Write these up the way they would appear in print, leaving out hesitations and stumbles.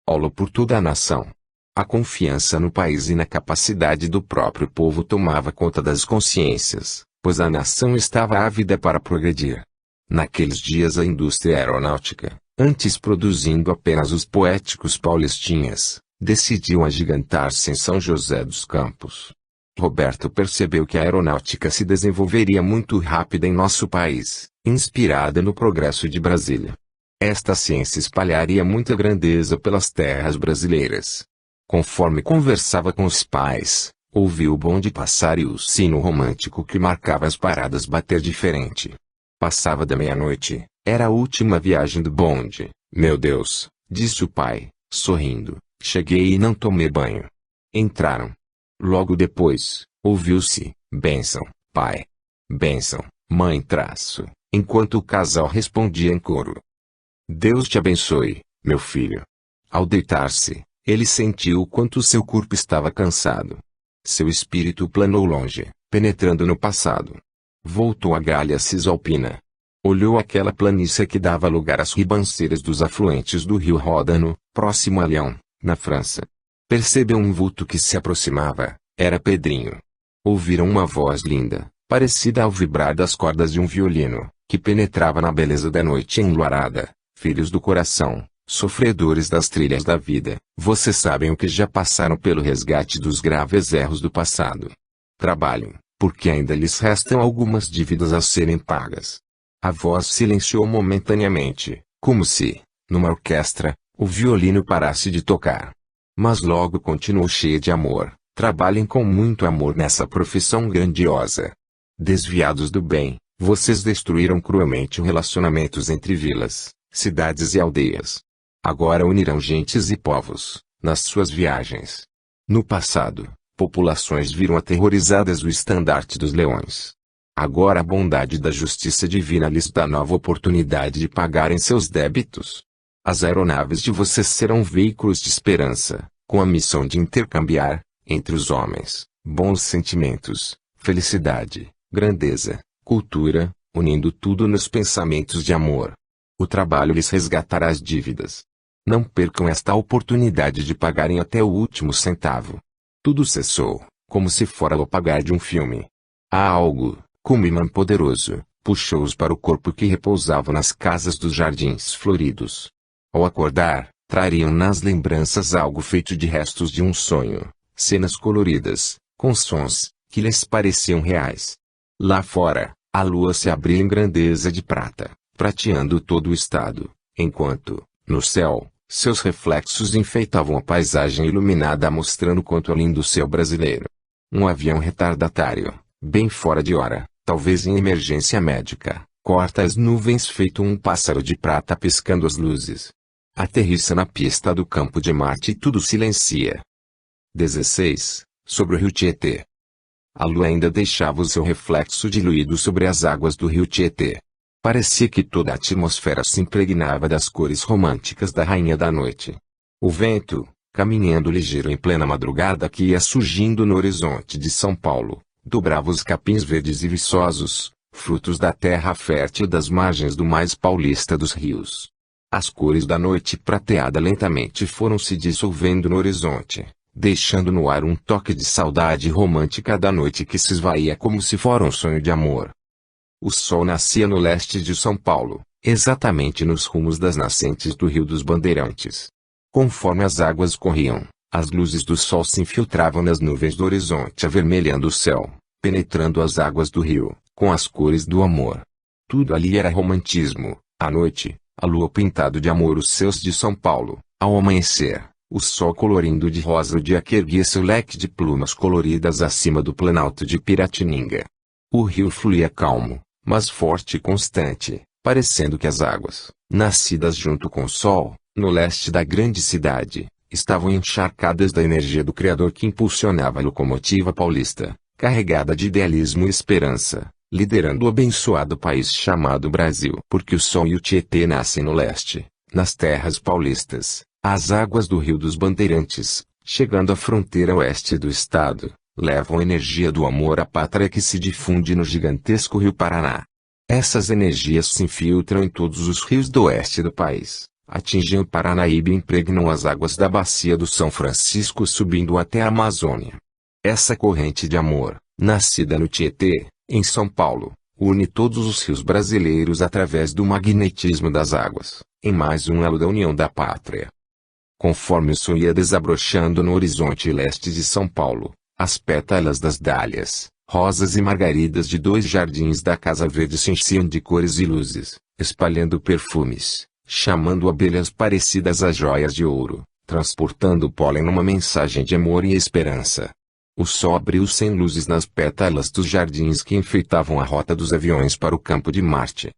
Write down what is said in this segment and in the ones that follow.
olo por toda a nação. A confiança no país e na capacidade do próprio povo tomava conta das consciências, pois a nação estava ávida para progredir. Naqueles dias a indústria aeronáutica, antes produzindo apenas os poéticos paulistinhas, decidiu agigantar-se em São José dos Campos. Roberto percebeu que a aeronáutica se desenvolveria muito rápida em nosso país, inspirada no progresso de Brasília. Esta ciência espalharia muita grandeza pelas terras brasileiras. Conforme conversava com os pais, ouviu o bonde passar e o sino romântico que marcava as paradas bater diferente. Passava da meia-noite, era a última viagem do bonde. Meu Deus, disse o pai, sorrindo, cheguei e não tomei banho. Entraram. Logo depois, ouviu-se, bênção, pai. Bênção, mãe traço, enquanto o casal respondia em coro. Deus te abençoe, meu filho. Ao deitar-se, ele sentiu o quanto seu corpo estava cansado. Seu espírito planou longe, penetrando no passado. Voltou à Galha Cisalpina. Olhou aquela planície que dava lugar às ribanceiras dos afluentes do rio Ródano, próximo a Lyon, na França. Percebeu um vulto que se aproximava, era Pedrinho. Ouviram uma voz linda, parecida ao vibrar das cordas de um violino, que penetrava na beleza da noite enluarada. Filhos do coração, sofredores das trilhas da vida, vocês sabem o que já passaram pelo resgate dos graves erros do passado. Trabalhem, porque ainda lhes restam algumas dívidas a serem pagas. A voz silenciou momentaneamente, como se, numa orquestra, o violino parasse de tocar. Mas logo continuou cheia de amor. Trabalhem com muito amor nessa profissão grandiosa. Desviados do bem, vocês destruíram cruelmente relacionamentos entre vilas, cidades e aldeias. Agora unirão gentes e povos, nas suas viagens. No passado, populações viram aterrorizadas o estandarte dos leões. Agora a bondade da justiça divina lhes dá nova oportunidade de pagarem seus débitos. As aeronaves de vocês serão veículos de esperança, com a missão de intercambiar, entre os homens, bons sentimentos, felicidade, grandeza, cultura, unindo tudo nos pensamentos de amor. O trabalho lhes resgatará as dívidas. Não percam esta oportunidade de pagarem até o último centavo. Tudo cessou, como se fora o apagar de um filme. Há algo, como imã poderoso, puxou-os para o corpo que repousava nas casas dos jardins floridos. Ao acordar, trariam nas lembranças algo feito de restos de um sonho, cenas coloridas, com sons, que lhes pareciam reais. Lá fora, a lua se abria em grandeza de prata, prateando todo o estado, enquanto, no céu, seus reflexos enfeitavam a paisagem iluminada mostrando quanto é lindo o céu brasileiro. Um avião retardatário, bem fora de hora, talvez em emergência médica, corta as nuvens feito um pássaro de prata piscando as luzes. Aterrissa na pista do campo de Marte e tudo silencia. 16. Sobre o rio Tietê. A lua ainda deixava o seu reflexo diluído sobre as águas do rio Tietê. Parecia que toda a atmosfera se impregnava das cores românticas da rainha da noite. O vento, caminhando ligeiro em plena madrugada que ia surgindo no horizonte de São Paulo, dobrava os capins verdes e viçosos, frutos da terra fértil das margens do mais paulista dos rios. As cores da noite prateada lentamente foram se dissolvendo no horizonte, deixando no ar um toque de saudade romântica da noite que se esvaía como se fora um sonho de amor. O sol nascia no leste de São Paulo, exatamente nos rumos das nascentes do Rio dos Bandeirantes. Conforme as águas corriam, as luzes do sol se infiltravam nas nuvens do horizonte avermelhando o céu, penetrando as águas do rio, com as cores do amor. Tudo ali era romantismo, a noite, a lua pintado de amor os céus de São Paulo, ao amanhecer, o sol colorindo de rosa o dia que erguia seu leque de plumas coloridas acima do planalto de Piratininga. O rio fluía calmo, mas forte e constante, parecendo que as águas, nascidas junto com o sol, no leste da grande cidade, estavam encharcadas da energia do Criador que impulsionava a locomotiva paulista, carregada de idealismo e esperança, liderando o abençoado país chamado Brasil. Porque o sol e o Tietê nascem no leste, nas terras paulistas, as águas do Rio dos Bandeirantes, chegando à fronteira oeste do estado, levam a energia do amor à pátria que se difunde no gigantesco Rio Paraná. Essas energias se infiltram em todos os rios do oeste do país, atingiam o Paranaíba e impregnam as águas da bacia do São Francisco subindo até a Amazônia. Essa corrente de amor, nascida no Tietê, em São Paulo, une todos os rios brasileiros através do magnetismo das águas, em mais um elo da união da pátria. Conforme o sol ia desabrochando no horizonte leste de São Paulo, as pétalas das dálias, rosas e margaridas de 2 jardins da Casa Verde se enchiam de cores e luzes, espalhando perfumes, chamando abelhas parecidas a joias de ouro, transportando o pólen numa mensagem de amor e esperança. O sol abriu sem luzes nas pétalas dos jardins que enfeitavam a rota dos aviões para o campo de Marte.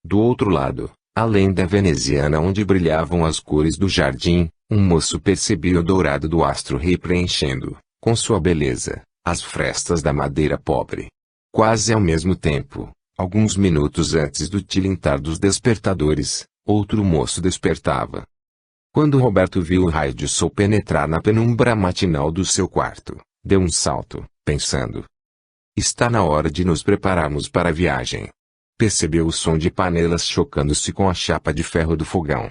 Do outro lado, além da veneziana onde brilhavam as cores do jardim, um moço percebia o dourado do astro-rei preenchendo, com sua beleza, as frestas da madeira pobre. Quase ao mesmo tempo, alguns minutos antes do tilintar dos despertadores, outro moço despertava. Quando Roberto viu o raio de sol penetrar na penumbra matinal do seu quarto, deu um salto, pensando: está na hora de nos prepararmos para a viagem. Percebeu o som de panelas chocando-se com a chapa de ferro do fogão.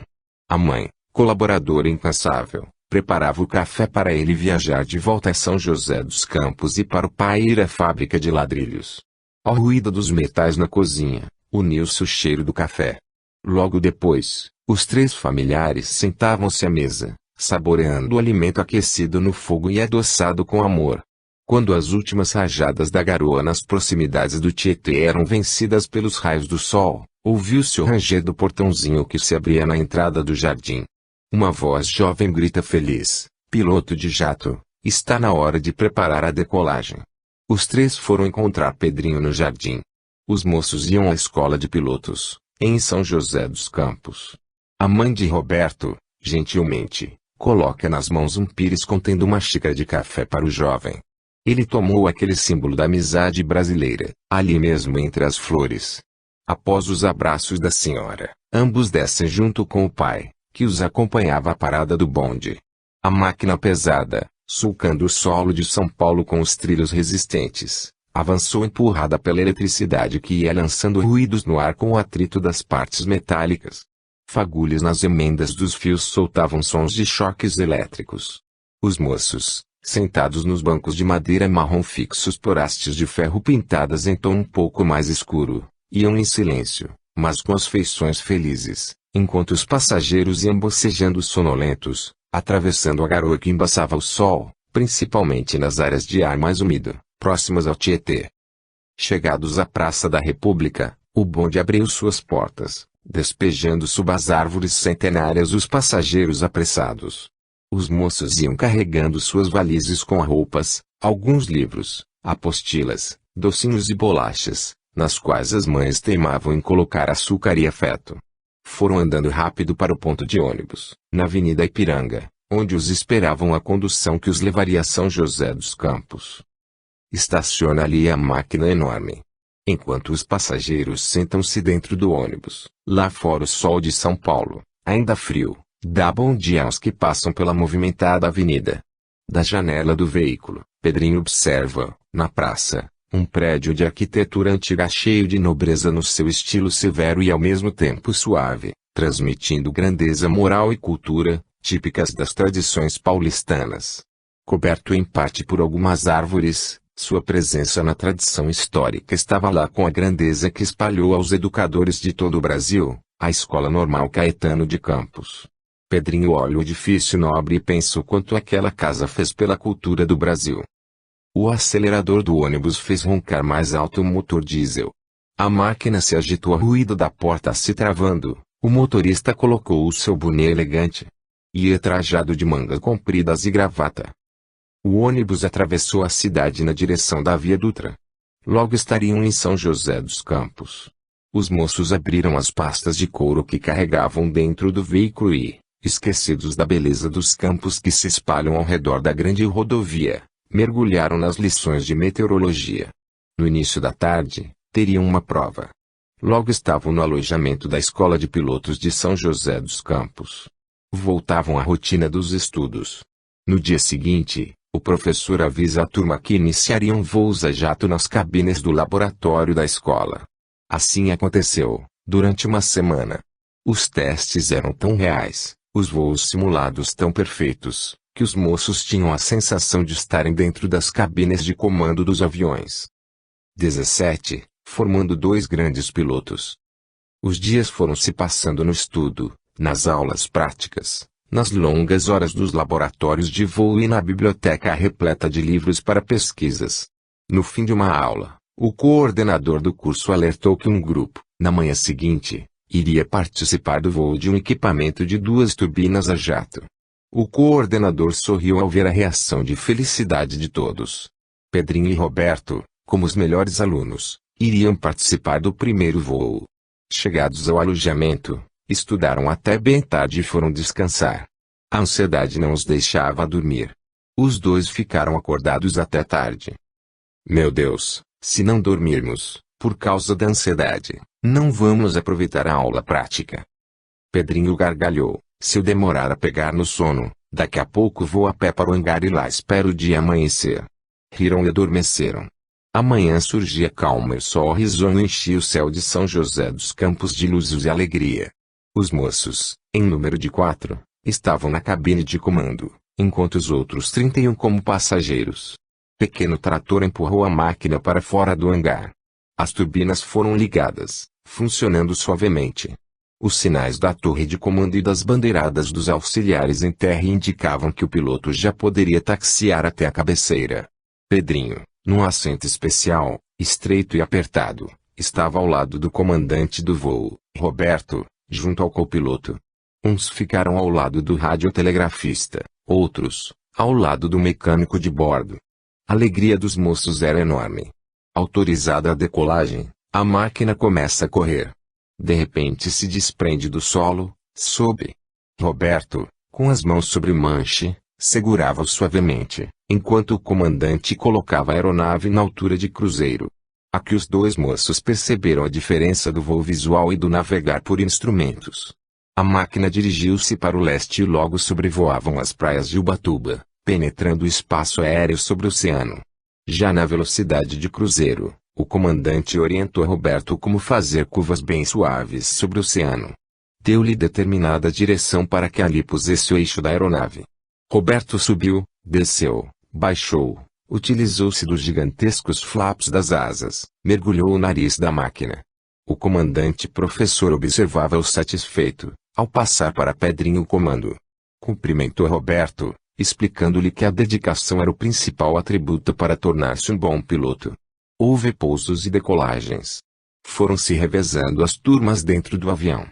A mãe, colaboradora incansável, preparava o café para ele viajar de volta a São José dos Campos e para o pai ir à fábrica de ladrilhos. Ao ruído dos metais na cozinha, uniu-se o cheiro do café. Logo depois, os 3 familiares sentavam-se à mesa, saboreando o alimento aquecido no fogo e adoçado com amor. Quando as últimas rajadas da garoa nas proximidades do Tietê eram vencidas pelos raios do sol, ouviu-se o ranger do portãozinho que se abria na entrada do jardim. Uma voz jovem grita feliz: piloto de jato, está na hora de preparar a decolagem. Os 3 foram encontrar Pedrinho no jardim. Os moços iam à escola de pilotos, em São José dos Campos. A mãe de Roberto, gentilmente, coloca nas mãos um pires contendo uma xícara de café para o jovem. Ele tomou aquele símbolo da amizade brasileira, ali mesmo entre as flores. Após os abraços da senhora, ambos descem junto com o pai, que os acompanhava à parada do bonde. A máquina pesada, sulcando o solo de São Paulo com os trilhos resistentes, avançou empurrada pela eletricidade que ia lançando ruídos no ar com o atrito das partes metálicas. Fagulhas nas emendas dos fios soltavam sons de choques elétricos. Os moços, sentados nos bancos de madeira marrom fixos por hastes de ferro pintadas em tom um pouco mais escuro, iam em silêncio, mas com as feições felizes, enquanto os passageiros iam bocejando sonolentos, atravessando a garoa que embaçava o sol, principalmente nas áreas de ar mais úmido, próximas ao Tietê. Chegados à Praça da República, o bonde abriu suas portas, despejando sob as árvores centenárias os passageiros apressados. Os moços iam carregando suas valizes com roupas, alguns livros, apostilas, docinhos e bolachas, nas quais as mães teimavam em colocar açúcar e afeto. Foram andando rápido para o ponto de ônibus, na Avenida Ipiranga, onde os esperavam a condução que os levaria a São José dos Campos. Estaciona ali a máquina enorme. Enquanto os passageiros sentam-se dentro do ônibus, lá fora o sol de São Paulo, ainda frio, dá bom dia aos que passam pela movimentada avenida. Da janela do veículo, Pedrinho observa, na praça, um prédio de arquitetura antiga cheio de nobreza no seu estilo severo e ao mesmo tempo suave, transmitindo grandeza moral e cultura, típicas das tradições paulistanas. Coberto em parte por algumas árvores, sua presença na tradição histórica estava lá com a grandeza que espalhou aos educadores de todo o Brasil, a Escola Normal Caetano de Campos. Pedrinho olha o edifício nobre e pensa o quanto aquela casa fez pela cultura do Brasil. O acelerador do ônibus fez roncar mais alto o motor diesel. A máquina se agitou ao ruído da porta se travando. O motorista colocou o seu boné elegante. Ia trajado de manga compridas e gravata. O ônibus atravessou a cidade na direção da Via Dutra. Logo estariam em São José dos Campos. Os moços abriram as pastas de couro que carregavam dentro do veículo e, esquecidos da beleza dos campos que se espalham ao redor da grande rodovia, mergulharam nas lições de meteorologia. No início da tarde, teriam uma prova. Logo estavam no alojamento da Escola de Pilotos de São José dos Campos. Voltavam à rotina dos estudos. No dia seguinte, o professor avisa a turma que iniciariam voos a jato nas cabines do laboratório da escola. Assim aconteceu, durante uma semana. Os testes eram tão reais, os voos simulados tão perfeitos, que os moços tinham a sensação de estarem dentro das cabines de comando dos aviões. 17, formando dois grandes pilotos. Os dias foram se passando no estudo, nas aulas práticas, nas longas horas dos laboratórios de voo e na biblioteca repleta de livros para pesquisas. No fim de uma aula, o coordenador do curso alertou que um grupo, na manhã seguinte, iria participar do voo de um equipamento de 2 turbinas a jato. O coordenador sorriu ao ver a reação de felicidade de todos. Pedrinho e Roberto, como os melhores alunos, iriam participar do primeiro voo. Chegados ao alojamento, estudaram até bem tarde e foram descansar. A ansiedade não os deixava dormir. Os dois ficaram acordados até tarde. Meu Deus, se não dormirmos, por causa da ansiedade, não vamos aproveitar a aula prática. Pedrinho gargalhou. Se eu demorar a pegar no sono, daqui a pouco vou a pé para o hangar e lá espero o dia amanhecer. Riram e adormeceram. Amanhã surgia calma e o sol risonho enchia o céu de São José dos Campos de luzes e alegria. Os moços, em número de 4, estavam na cabine de comando, enquanto os outros 31 como passageiros. Pequeno trator empurrou a máquina para fora do hangar. As turbinas foram ligadas, funcionando suavemente. Os sinais da torre de comando e das bandeiradas dos auxiliares em terra indicavam que o piloto já poderia taxiar até a cabeceira. Pedrinho, num assento especial, estreito e apertado, estava ao lado do comandante do voo, Roberto, junto ao copiloto. Uns ficaram ao lado do radiotelegrafista, outros, ao lado do mecânico de bordo. A alegria dos moços era enorme. Autorizada a decolagem, a máquina começa a correr. De repente se desprende do solo, sob. Roberto, com as mãos sobre o manche, segurava-o suavemente, enquanto o comandante colocava a aeronave na altura de cruzeiro. Aqui os dois moços perceberam a diferença do voo visual e do navegar por instrumentos. A máquina dirigiu-se para o leste e logo sobrevoavam as praias de Ubatuba, penetrando o espaço aéreo sobre o oceano. Já na velocidade de cruzeiro, o comandante orientou a Roberto como fazer curvas bem suaves sobre o oceano. Deu-lhe determinada direção para que ali pusesse o eixo da aeronave. Roberto subiu, desceu, baixou, utilizou-se dos gigantescos flaps das asas, mergulhou o nariz da máquina. O comandante professor observava-o satisfeito, ao passar para Pedrinho o comando. Cumprimentou Roberto, explicando-lhe que a dedicação era o principal atributo para tornar-se um bom piloto. Houve pousos e decolagens. Foram se revezando as turmas dentro do avião.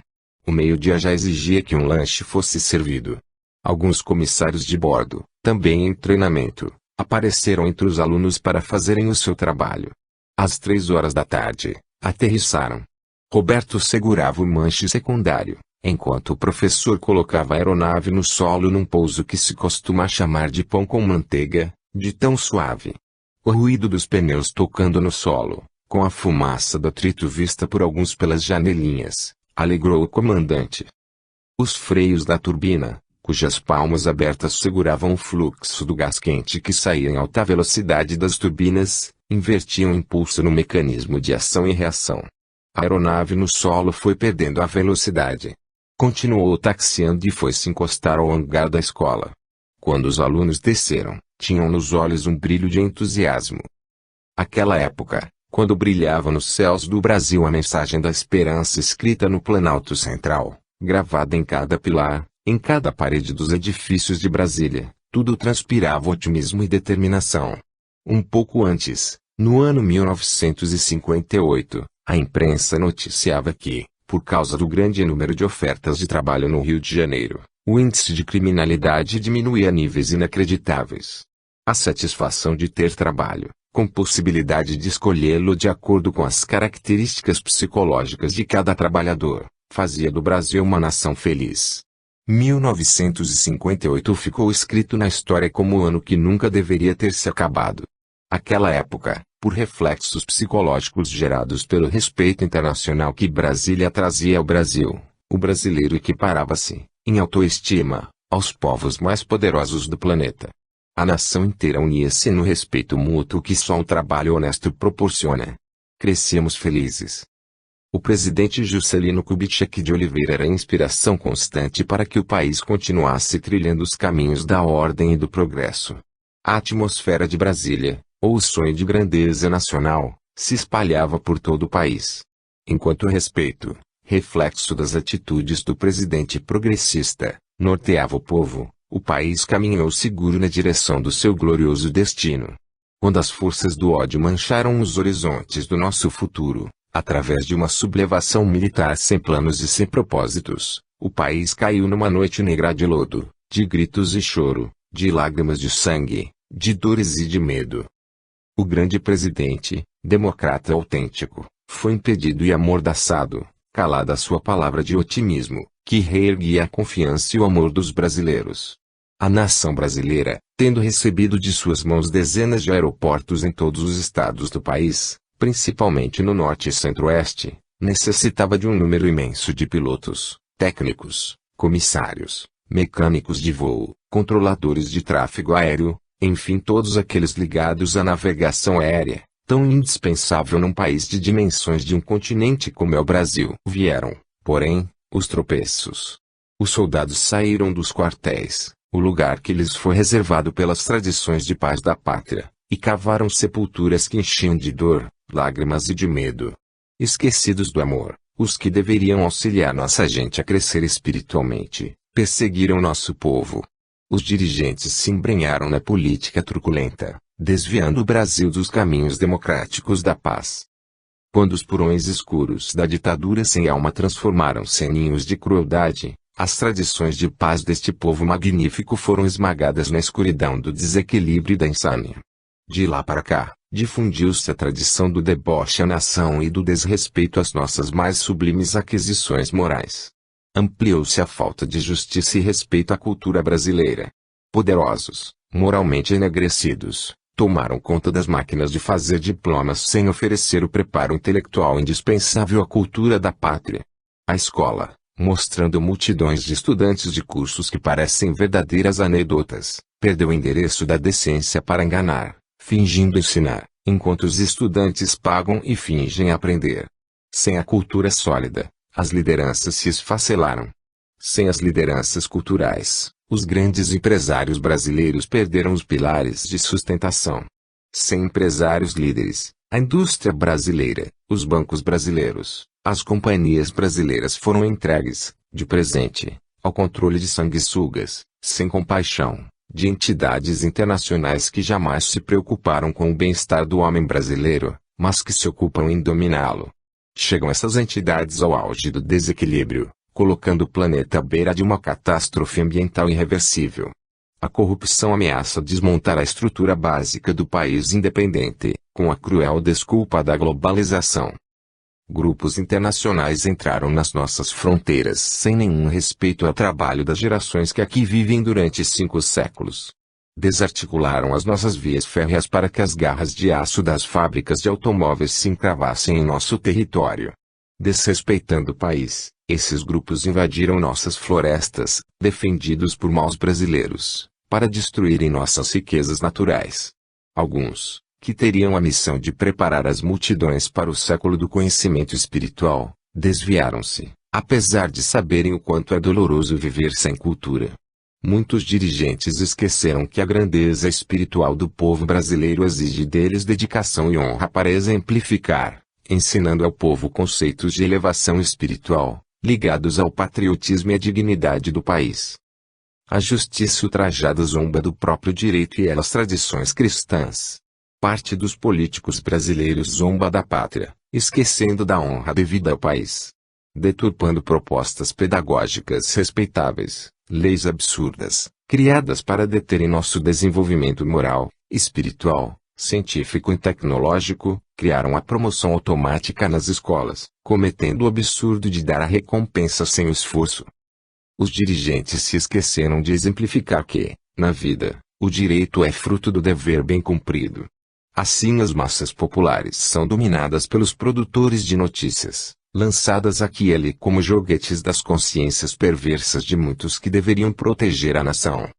O meio-dia já exigia que um lanche fosse servido. Alguns comissários de bordo, também em treinamento, apareceram entre os alunos para fazerem o seu trabalho. Às 3 horas da tarde, aterrissaram. Roberto segurava o manche secundário, enquanto o professor colocava a aeronave no solo num pouso que se costuma chamar de pão com manteiga, de tão suave. O ruído dos pneus tocando no solo, com a fumaça do atrito vista por alguns pelas janelinhas, alegrou o comandante. Os freios da turbina, cujas palmas abertas seguravam o fluxo do gás quente que saía em alta velocidade das turbinas, invertiam o impulso no mecanismo de ação e reação. A aeronave no solo foi perdendo a velocidade. Continuou taxiando e foi se encostar ao hangar da escola. Quando os alunos desceram, tinham nos olhos um brilho de entusiasmo. Aquela época, quando brilhava nos céus do Brasil a mensagem da esperança escrita no Planalto Central, gravada em cada pilar, em cada parede dos edifícios de Brasília, tudo transpirava otimismo e determinação. Um pouco antes, no ano 1958, a imprensa noticiava que, por causa do grande número de ofertas de trabalho no Rio de Janeiro, o índice de criminalidade diminuía a níveis inacreditáveis. A satisfação de ter trabalho, com possibilidade de escolhê-lo de acordo com as características psicológicas de cada trabalhador, fazia do Brasil uma nação feliz. 1958 ficou escrito na história como o ano que nunca deveria ter se acabado. Aquela época, por reflexos psicológicos gerados pelo respeito internacional que Brasília trazia ao Brasil, o brasileiro equiparava-se, em autoestima, aos povos mais poderosos do planeta. A nação inteira unia-se no respeito mútuo que só um trabalho honesto proporciona. Crescíamos felizes. O presidente Juscelino Kubitschek de Oliveira era inspiração constante para que o país continuasse trilhando os caminhos da ordem e do progresso. A atmosfera de Brasília, ou o sonho de grandeza nacional, se espalhava por todo o país. Enquanto o respeito, reflexo das atitudes do presidente progressista, norteava o povo, o país caminhou seguro na direção do seu glorioso destino. Quando as forças do ódio mancharam os horizontes do nosso futuro, através de uma sublevação militar sem planos e sem propósitos, o país caiu numa noite negra de lodo, de gritos e choro, de lágrimas de sangue, de dores e de medo. O grande presidente, democrata autêntico, foi impedido e amordaçado, calada a sua palavra de otimismo, que reerguia a confiança e o amor dos brasileiros. A nação brasileira, tendo recebido de suas mãos dezenas de aeroportos em todos os estados do país, principalmente no norte e centro-oeste, necessitava de um número imenso de pilotos, técnicos, comissários, mecânicos de voo, controladores de tráfego aéreo, enfim todos aqueles ligados à navegação aérea, tão indispensável num país de dimensões de um continente como é o Brasil. Vieram, porém, os tropeços. Os soldados saíram dos quartéis, o lugar que lhes foi reservado pelas tradições de paz da pátria, e cavaram sepulturas que enchiam de dor, lágrimas e de medo. Esquecidos do amor, os que deveriam auxiliar nossa gente a crescer espiritualmente, perseguiram nosso povo. Os dirigentes se embrenharam na política truculenta, desviando o Brasil dos caminhos democráticos da paz. Quando os porões escuros da ditadura sem alma transformaram-se em ninhos de crueldade, as tradições de paz deste povo magnífico foram esmagadas na escuridão do desequilíbrio e da insânia. De lá para cá, difundiu-se a tradição do deboche à nação e do desrespeito às nossas mais sublimes aquisições morais. Ampliou-se a falta de justiça e respeito à cultura brasileira. Poderosos, moralmente enegrecidos, tomaram conta das máquinas de fazer diplomas sem oferecer o preparo intelectual indispensável à cultura da pátria. A escola, mostrando multidões de estudantes de cursos que parecem verdadeiras anedotas, perdeu o endereço da decência para enganar, fingindo ensinar, enquanto os estudantes pagam e fingem aprender. Sem a cultura sólida, as lideranças se esfacelaram. Sem as lideranças culturais, os grandes empresários brasileiros perderam os pilares de sustentação. Sem empresários líderes, a indústria brasileira, os bancos brasileiros, as companhias brasileiras foram entregues, de presente, ao controle de sanguessugas, sem compaixão, de entidades internacionais que jamais se preocuparam com o bem-estar do homem brasileiro, mas que se ocupam em dominá-lo. Chegam essas entidades ao auge do desequilíbrio, colocando o planeta à beira de uma catástrofe ambiental irreversível. A corrupção ameaça desmontar a estrutura básica do país independente, com a cruel desculpa da globalização. Grupos internacionais entraram nas nossas fronteiras sem nenhum respeito ao trabalho das gerações que aqui vivem durante 5 séculos. Desarticularam as nossas vias férreas para que as garras de aço das fábricas de automóveis se encravassem em nosso território. Desrespeitando o país, esses grupos invadiram nossas florestas, defendidos por maus brasileiros, para destruírem nossas riquezas naturais. Alguns, que teriam a missão de preparar as multidões para o século do conhecimento espiritual, desviaram-se, apesar de saberem o quanto é doloroso viver sem cultura. Muitos dirigentes esqueceram que a grandeza espiritual do povo brasileiro exige deles dedicação e honra para exemplificar, ensinando ao povo conceitos de elevação espiritual, ligados ao patriotismo e à dignidade do país. A justiça ultrajada zomba do próprio direito e as tradições cristãs. Parte dos políticos brasileiros zomba da pátria, esquecendo da honra devida ao país. Deturpando propostas pedagógicas respeitáveis, leis absurdas, criadas para deterem nosso desenvolvimento moral, espiritual, científico e tecnológico, criaram a promoção automática nas escolas, cometendo o absurdo de dar a recompensa sem o esforço. Os dirigentes se esqueceram de exemplificar que, na vida, o direito é fruto do dever bem cumprido. Assim as massas populares são dominadas pelos produtores de notícias, lançadas aqui e ali como joguetes das consciências perversas de muitos que deveriam proteger a nação.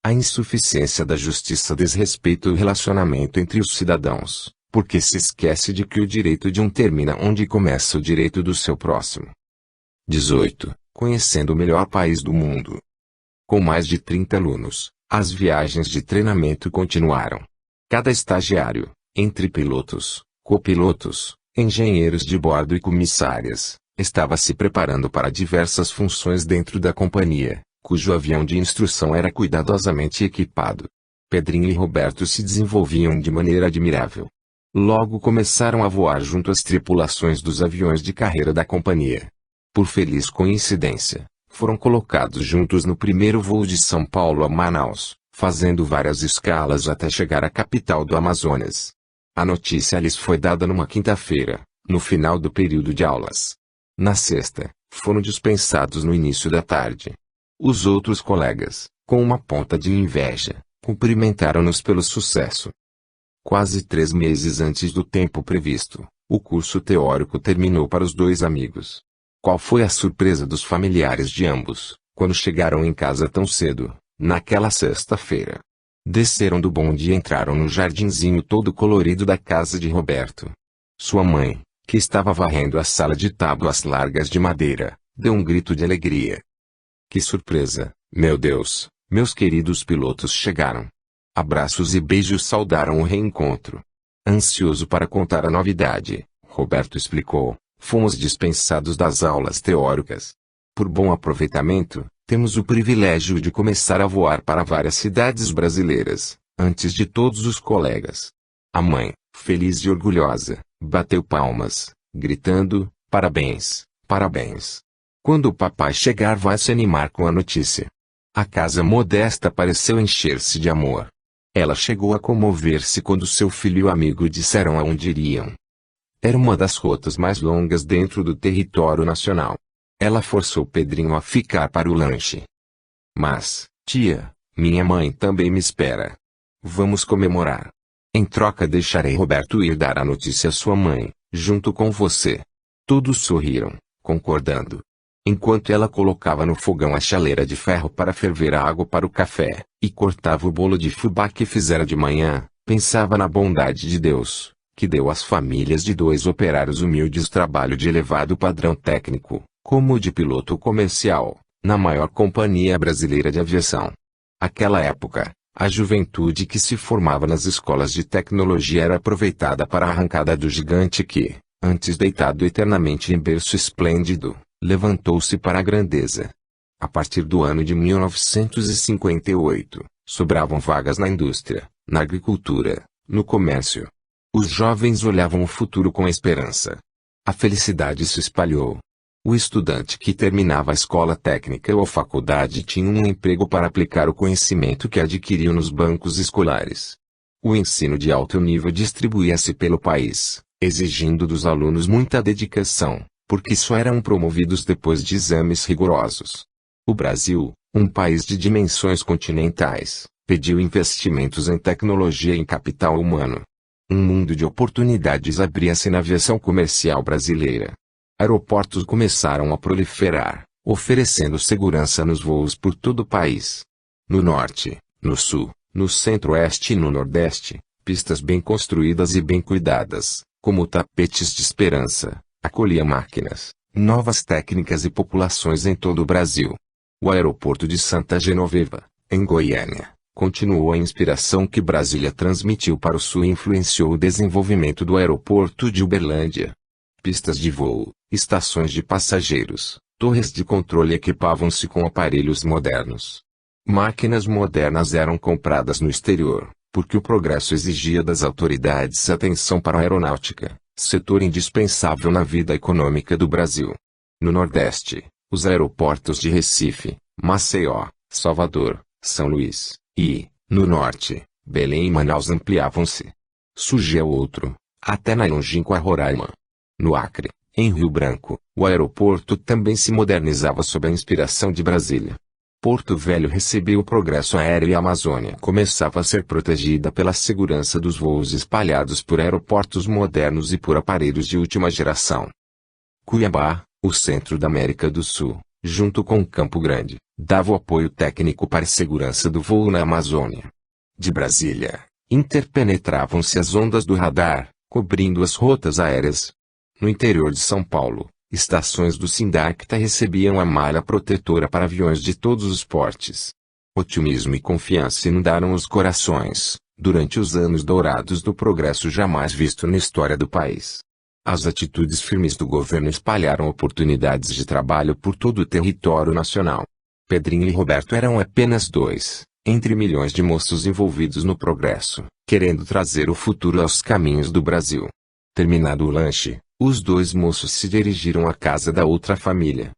A insuficiência da justiça desrespeita o relacionamento entre os cidadãos, porque se esquece de que o direito de um termina onde começa o direito do seu próximo. 18. Conhecendo o melhor país do mundo. Com mais de 30 alunos, as viagens de treinamento continuaram. Cada estagiário, entre pilotos, copilotos, engenheiros de bordo e comissárias, estava se preparando para diversas funções dentro da companhia, cujo avião de instrução era cuidadosamente equipado. Pedrinho e Roberto se desenvolviam de maneira admirável. Logo começaram a voar junto às tripulações dos aviões de carreira da companhia. Por feliz coincidência, foram colocados juntos no primeiro voo de São Paulo a Manaus, fazendo várias escalas até chegar à capital do Amazonas. A notícia lhes foi dada numa quinta-feira, no final do período de aulas. Na sexta, foram dispensados no início da tarde. Os outros colegas, com uma ponta de inveja, cumprimentaram-nos pelo sucesso. Quase 3 meses antes do tempo previsto, o curso teórico terminou para os dois amigos. Qual foi a surpresa dos familiares de ambos, quando chegaram em casa tão cedo, naquela sexta-feira? Desceram do bonde e entraram no jardinzinho todo colorido da casa de Roberto. Sua mãe, que estava varrendo a sala de tábuas largas de madeira, deu um grito de alegria. Que surpresa, meu Deus, meus queridos pilotos chegaram. Abraços e beijos saudaram o reencontro. Ansioso para contar a novidade, Roberto explicou, fomos dispensados das aulas teóricas. Por bom aproveitamento, temos o privilégio de começar a voar para várias cidades brasileiras, antes de todos os colegas. A mãe, feliz e orgulhosa, bateu palmas, gritando, parabéns, parabéns. Quando o papai chegar vai se animar com a notícia. A casa modesta pareceu encher-se de amor. Ela chegou a comover-se quando seu filho e o amigo disseram aonde iriam. Era uma das rotas mais longas dentro do território nacional. Ela forçou Pedrinho a ficar para o lanche. Mas, tia, minha mãe também me espera. Vamos comemorar. Em troca deixarei Roberto ir dar a notícia à sua mãe, junto com você. Todos sorriram, concordando. Enquanto ela colocava no fogão a chaleira de ferro para ferver a água para o café, e cortava o bolo de fubá que fizera de manhã, pensava na bondade de Deus, que deu às famílias de 2 operários humildes trabalho de elevado padrão técnico, como o de piloto comercial, na maior companhia brasileira de aviação. Aquela época, a juventude que se formava nas escolas de tecnologia era aproveitada para a arrancada do gigante que, antes deitado eternamente em berço esplêndido, levantou-se para a grandeza. A partir do ano de 1958, sobravam vagas na indústria, na agricultura, no comércio. Os jovens olhavam o futuro com esperança. A felicidade se espalhou. O estudante que terminava a escola técnica ou a faculdade tinha um emprego para aplicar o conhecimento que adquiriu nos bancos escolares. O ensino de alto nível distribuía-se pelo país, exigindo dos alunos muita dedicação, porque só eram promovidos depois de exames rigorosos. O Brasil, um país de dimensões continentais, pediu investimentos em tecnologia e em capital humano. Um mundo de oportunidades abria-se na aviação comercial brasileira. Aeroportos começaram a proliferar, oferecendo segurança nos voos por todo o país. No norte, no sul, no centro-oeste e no nordeste, pistas bem construídas e bem cuidadas, como tapetes de esperança, acolhia máquinas, novas técnicas e populações em todo o Brasil. O aeroporto de Santa Genoveva, em Goiânia, continuou a inspiração que Brasília transmitiu para o sul e influenciou o desenvolvimento do aeroporto de Uberlândia. Pistas de voo, estações de passageiros, torres de controle equipavam-se com aparelhos modernos. Máquinas modernas eram compradas no exterior, porque o progresso exigia das autoridades atenção para a aeronáutica, setor indispensável na vida econômica do Brasil. No Nordeste, os aeroportos de Recife, Maceió, Salvador, São Luís, e, no Norte, Belém e Manaus ampliavam-se. Surgia outro, até na longínqua Roraima. No Acre, em Rio Branco, o aeroporto também se modernizava sob a inspiração de Brasília. Porto Velho recebeu o progresso aéreo e a Amazônia começava a ser protegida pela segurança dos voos espalhados por aeroportos modernos e por aparelhos de última geração. Cuiabá, o centro da América do Sul, junto com Campo Grande, dava o apoio técnico para a segurança do voo na Amazônia. De Brasília, interpenetravam-se as ondas do radar, cobrindo as rotas aéreas. No interior de São Paulo, estações do Sindacta recebiam a malha protetora para aviões de todos os portes. Otimismo e confiança inundaram os corações, durante os anos dourados do progresso jamais visto na história do país. As atitudes firmes do governo espalharam oportunidades de trabalho por todo o território nacional. Pedrinho e Roberto eram apenas dois, entre milhões de moços envolvidos no progresso, querendo trazer o futuro aos caminhos do Brasil. Terminado o lanche, os dois moços se dirigiram à casa da outra família.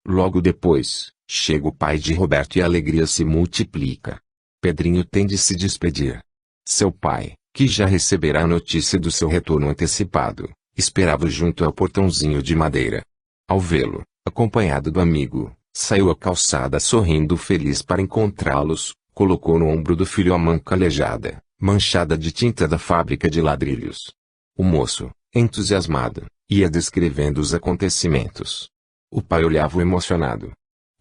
Logo depois, chega o pai de Roberto e a alegria se multiplica. Pedrinho tem de se despedir. Seu pai, que já receberá a notícia do seu retorno antecipado, esperava junto ao portãozinho de madeira. Ao vê-lo, acompanhado do amigo, saiu à calçada sorrindo feliz para encontrá-los, colocou no ombro do filho a mão calejada, manchada de tinta da fábrica de ladrilhos. O moço, entusiasmado, ia descrevendo os acontecimentos. O pai olhava emocionado.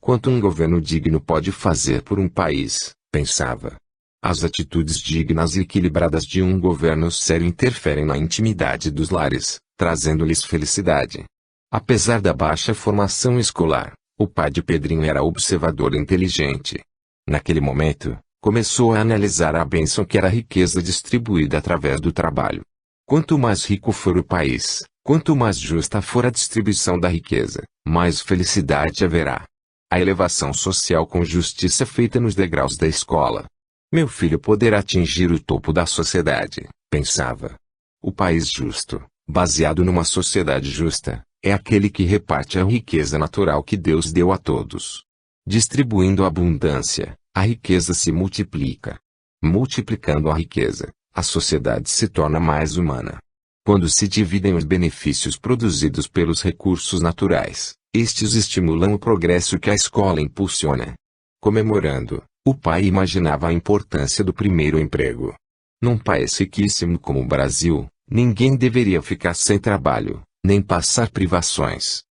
Quanto um governo digno pode fazer por um país, pensava. As atitudes dignas e equilibradas de um governo sério interferem na intimidade dos lares, trazendo-lhes felicidade. Apesar da baixa formação escolar, o pai de Pedrinho era observador e inteligente. Naquele momento, começou a analisar a bênção que era a riqueza distribuída através do trabalho. Quanto mais rico for o país, quanto mais justa for a distribuição da riqueza, mais felicidade haverá. A elevação social com justiça feita nos degraus da escola. Meu filho poderá atingir o topo da sociedade, pensava. O país justo, baseado numa sociedade justa, é aquele que reparte a riqueza natural que Deus deu a todos. Distribuindo a abundância, a riqueza se multiplica. Multiplicando a riqueza, a sociedade se torna mais humana. Quando se dividem os benefícios produzidos pelos recursos naturais, estes estimulam o progresso que a escola impulsiona. Comemorando, o pai imaginava a importância do primeiro emprego. Num país riquíssimo como o Brasil, ninguém deveria ficar sem trabalho, nem passar privações.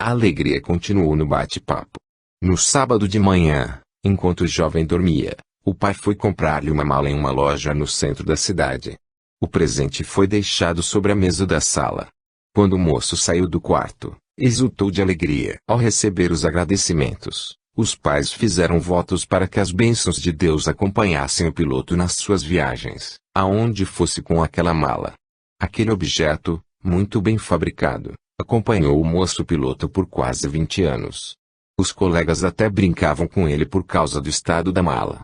A alegria continuou no bate-papo. No sábado de manhã, enquanto o jovem dormia, o pai foi comprar-lhe uma mala em uma loja no centro da cidade. O presente foi deixado sobre a mesa da sala. Quando o moço saiu do quarto, exultou de alegria ao receber os agradecimentos. Os pais fizeram votos para que as bênçãos de Deus acompanhassem o piloto nas suas viagens, aonde fosse com aquela mala. Aquele objeto, muito bem fabricado, acompanhou o moço piloto por quase 20 anos. Os colegas até brincavam com ele por causa do estado da mala.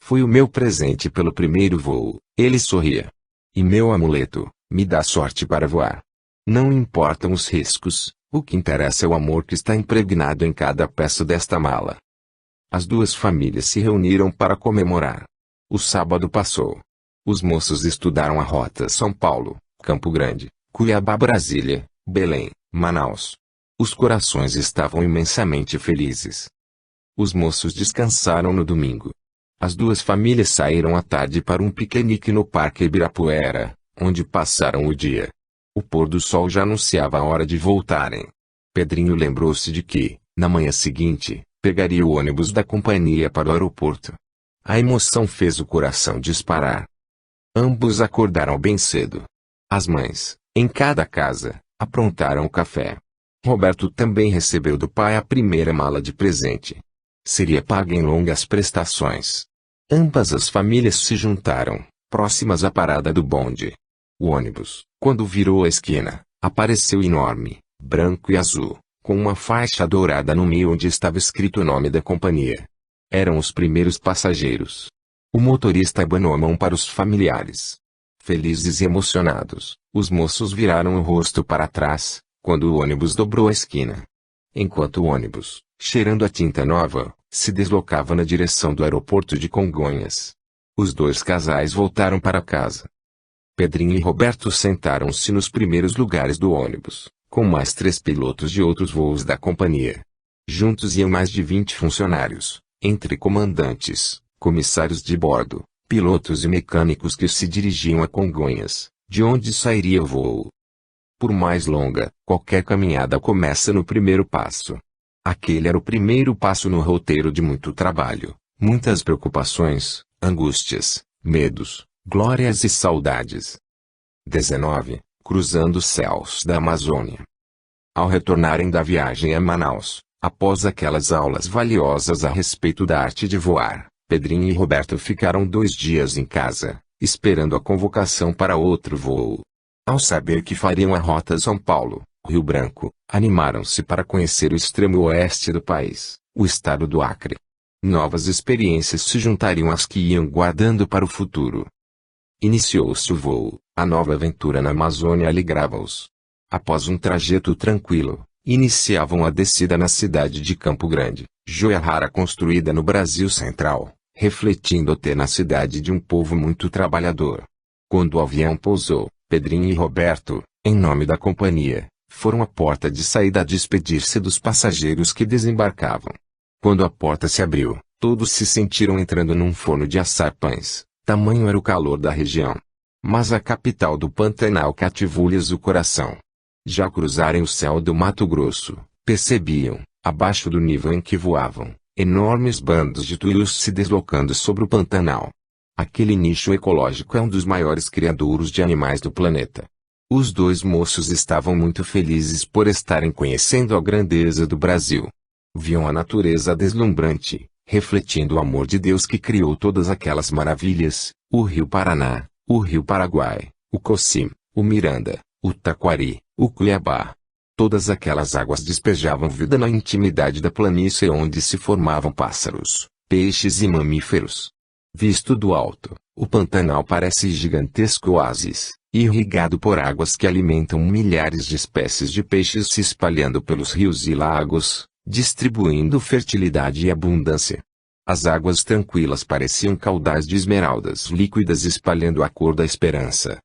Foi o meu presente pelo primeiro voo, ele sorria. E meu amuleto, me dá sorte para voar. Não importam os riscos, o que interessa é o amor que está impregnado em cada peça desta mala. As duas famílias se reuniram para comemorar. O sábado passou. Os moços estudaram a rota São Paulo, Campo Grande, Cuiabá, Brasília, Belém, Manaus. Os corações estavam imensamente felizes. Os moços descansaram no domingo. As duas famílias saíram à tarde para um piquenique no Parque Ibirapuera, onde passaram o dia. O pôr do sol já anunciava a hora de voltarem. Pedrinho lembrou-se de que, na manhã seguinte, pegaria o ônibus da companhia para o aeroporto. A emoção fez o coração disparar. Ambos acordaram bem cedo. As mães, em cada casa, aprontaram o café. Roberto também recebeu do pai a primeira mala de presente. Seria paga em longas prestações. Ambas as famílias se juntaram, próximas à parada do bonde. O ônibus, quando virou a esquina, apareceu enorme, branco e azul, com uma faixa dourada no meio onde estava escrito o nome da companhia. Eram os primeiros passageiros. O motorista abanou a mão para os familiares. Felizes e emocionados, os moços viraram o rosto para trás, quando o ônibus dobrou a esquina. Enquanto o ônibus, cheirando a tinta nova, se deslocava na direção do aeroporto de Congonhas. Os dois casais voltaram para casa. Pedrinho e Roberto sentaram-se nos primeiros lugares do ônibus, com mais 3 pilotos de outros voos da companhia. Juntos iam mais de 20 funcionários, entre comandantes, comissários de bordo, pilotos e mecânicos que se dirigiam a Congonhas, de onde sairia o voo. Por mais longa, qualquer caminhada começa no primeiro passo. Aquele era o primeiro passo no roteiro de muito trabalho, muitas preocupações, angústias, medos, glórias e saudades. 19. Cruzando os céus da Amazônia. Ao retornarem da viagem a Manaus, após aquelas aulas valiosas a respeito da arte de voar, Pedrinho e Roberto ficaram 2 dias em casa, esperando a convocação para outro voo. Ao saber que fariam a rota São Paulo, Rio Branco, animaram-se para conhecer o extremo oeste do país, o estado do Acre. Novas experiências se juntariam às que iam guardando para o futuro. Iniciou-se o voo, a nova aventura na Amazônia alegrava-os. Após um trajeto tranquilo, iniciavam a descida na cidade de Campo Grande, joia rara construída no Brasil Central, refletindo a tenacidade de um povo muito trabalhador. Quando o avião pousou, Pedrinho e Roberto, em nome da companhia, foram à porta de saída a despedir-se dos passageiros que desembarcavam. Quando a porta se abriu, todos se sentiram entrando num forno de assar pães, tamanho era o calor da região. Mas a capital do Pantanal cativou-lhes o coração. Já ao cruzarem o céu do Mato Grosso, percebiam, abaixo do nível em que voavam, enormes bandos de tuius se deslocando sobre o Pantanal. Aquele nicho ecológico é um dos maiores criadouros de animais do planeta. Os 2 moços estavam muito felizes por estarem conhecendo a grandeza do Brasil. Viam a natureza deslumbrante, refletindo o amor de Deus que criou todas aquelas maravilhas, o Rio Paraná, o Rio Paraguai, o Cocim, o Miranda, o Taquari, o Cuiabá. Todas aquelas águas despejavam vida na intimidade da planície onde se formavam pássaros, peixes e mamíferos. Visto do alto, o Pantanal parece gigantesco oásis, irrigado por águas que alimentam milhares de espécies de peixes se espalhando pelos rios e lagos, distribuindo fertilidade e abundância. As águas tranquilas pareciam caudais de esmeraldas líquidas espalhando a cor da esperança.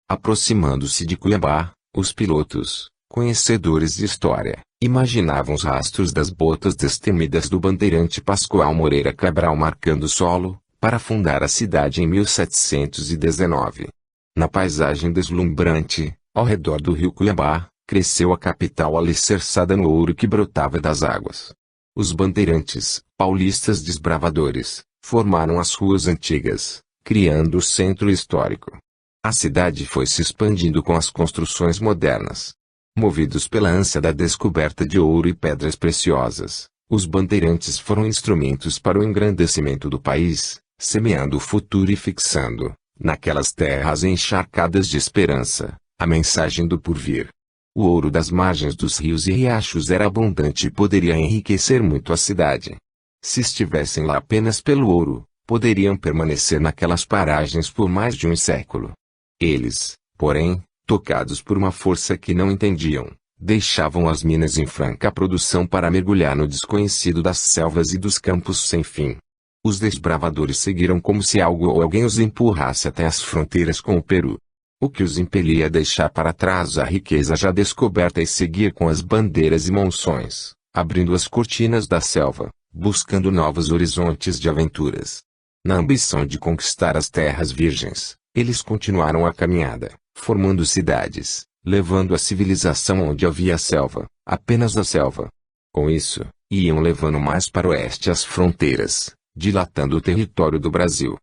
Aproximando-se de Cuiabá, os pilotos, conhecedores de história, imaginavam os rastros das botas destemidas do bandeirante Pascoal Moreira Cabral marcando o solo, para fundar a cidade em 1719. Na paisagem deslumbrante, ao redor do rio Cuiabá, cresceu a capital alicerçada no ouro que brotava das águas. Os bandeirantes, paulistas desbravadores, formaram as ruas antigas, criando o centro histórico. A cidade foi se expandindo com as construções modernas. Movidos pela ânsia da descoberta de ouro e pedras preciosas, os bandeirantes foram instrumentos para o engrandecimento do país, semeando o futuro e fixando, naquelas terras encharcadas de esperança, a mensagem do porvir. O ouro das margens dos rios e riachos era abundante e poderia enriquecer muito a cidade. Se estivessem lá apenas pelo ouro, poderiam permanecer naquelas paragens por mais de um século. Eles, porém, tocados por uma força que não entendiam, deixavam as minas em franca produção para mergulhar no desconhecido das selvas e dos campos sem fim. Os desbravadores seguiram como se algo ou alguém os empurrasse até as fronteiras com o Peru. O que os impelia a deixar para trás a riqueza já descoberta e seguir com as bandeiras e monções, abrindo as cortinas da selva, buscando novos horizontes de aventuras. Na ambição de conquistar as terras virgens, eles continuaram a caminhada, formando cidades, levando a civilização onde havia a selva, apenas a selva. Com isso, iam levando mais para o oeste as fronteiras, dilatando o território do Brasil.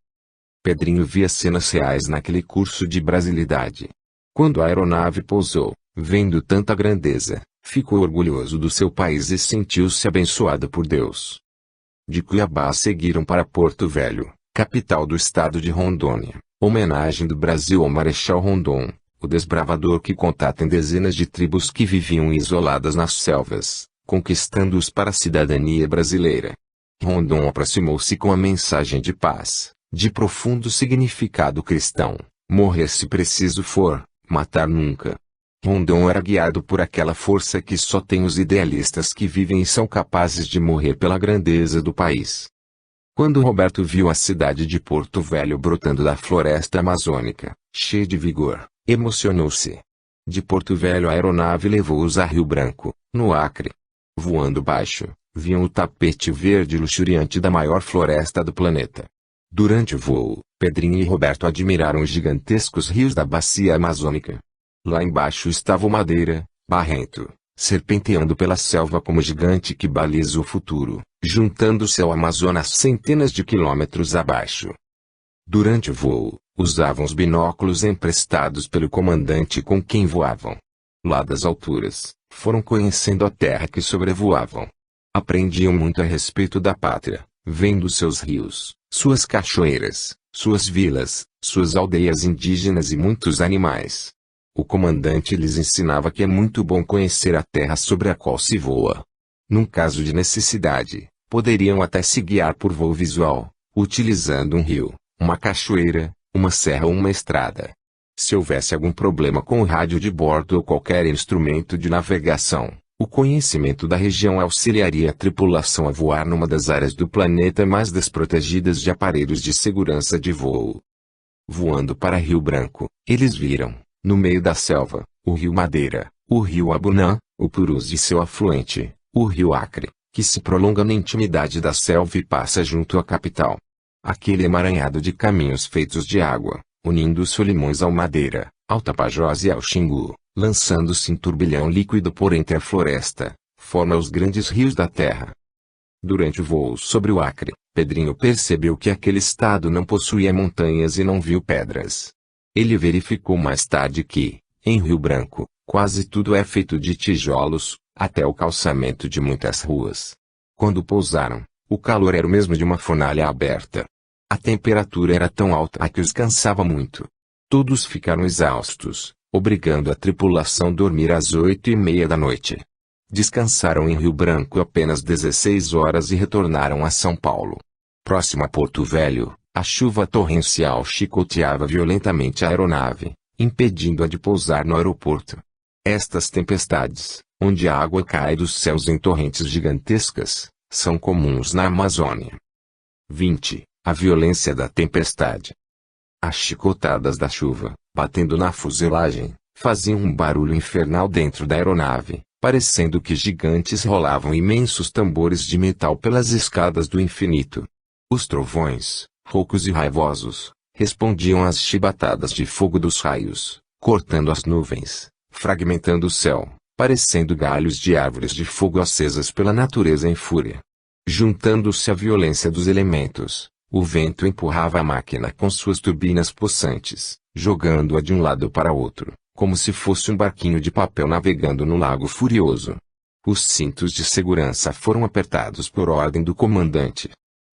Pedrinho via cenas reais naquele curso de brasilidade. Quando a aeronave pousou, vendo tanta grandeza, ficou orgulhoso do seu país e sentiu-se abençoado por Deus. De Cuiabá seguiram para Porto Velho, capital do estado de Rondônia, homenagem do Brasil ao Marechal Rondon, o desbravador que contata em dezenas de tribos que viviam isoladas nas selvas, conquistando-os para a cidadania brasileira. Rondon aproximou-se com a mensagem de paz, de profundo significado cristão: morrer se preciso for, matar nunca. Rondon era guiado por aquela força que só tem os idealistas que vivem e são capazes de morrer pela grandeza do país. Quando Roberto viu a cidade de Porto Velho brotando da floresta amazônica, cheia de vigor, emocionou-se. De Porto Velho a aeronave levou-os a Rio Branco, no Acre. Voando baixo, viam o tapete verde luxuriante da maior floresta do planeta. Durante o voo, Pedrinho e Roberto admiraram os gigantescos rios da bacia amazônica. Lá embaixo estava o Madeira, barrento, serpenteando pela selva como gigante que baliza o futuro, juntando-se ao Amazonas centenas de quilômetros abaixo. Durante o voo, Usavam os binóculos emprestados pelo comandante com quem voavam. Lá das alturas, foram conhecendo a terra que sobrevoavam. Aprendiam muito a respeito da pátria, vendo seus rios, suas cachoeiras, suas vilas, suas aldeias indígenas e muitos animais. O comandante lhes ensinava que é muito bom conhecer a terra sobre a qual se voa. Num caso de necessidade, poderiam até se guiar por voo visual, utilizando um rio, uma cachoeira, uma serra ou uma estrada. Se houvesse algum problema com o rádio de bordo ou qualquer instrumento de navegação, o conhecimento da região auxiliaria a tripulação a voar numa das áreas do planeta mais desprotegidas de aparelhos de segurança de voo. Voando para Rio Branco, eles viram, no meio da selva, o rio Madeira, o rio Abunã, o Purus e seu afluente, o rio Acre, que se prolonga na intimidade da selva e passa junto à capital. Aquele emaranhado de caminhos feitos de água, unindo os Solimões ao Madeira, ao Tapajós e ao Xingu, lançando-se em turbilhão líquido por entre a floresta, forma os grandes rios da terra. Durante o voo sobre o Acre, Pedrinho percebeu que aquele estado não possuía montanhas e não viu pedras. Ele verificou mais tarde que, em Rio Branco, quase tudo é feito de tijolos, até o calçamento de muitas ruas. Quando pousaram, o calor era o mesmo de uma fornalha aberta. A temperatura era tão alta que os cansava muito. Todos ficaram exaustos, obrigando a tripulação a dormir às 8:30 da noite. Descansaram em Rio Branco apenas 16 horas e retornaram a São Paulo. Próximo a Porto Velho, a chuva torrencial chicoteava violentamente a aeronave, impedindo-a de pousar no aeroporto. Estas tempestades, onde a água cai dos céus em torrentes gigantescas, são comuns na Amazônia. 20. A violência da tempestade. As chicotadas da chuva, batendo na fuselagem, faziam um barulho infernal dentro da aeronave, parecendo que gigantes rolavam imensos tambores de metal pelas escadas do infinito. Os trovões, roucos e raivosos, respondiam às chibatadas de fogo dos raios, cortando as nuvens, fragmentando o céu, parecendo galhos de árvores de fogo acesas pela natureza em fúria. Juntando-se à violência dos elementos, o vento empurrava a máquina com suas turbinas possantes, jogando-a de um lado para outro, como se fosse um barquinho de papel navegando no lago furioso. Os cintos de segurança foram apertados por ordem do comandante.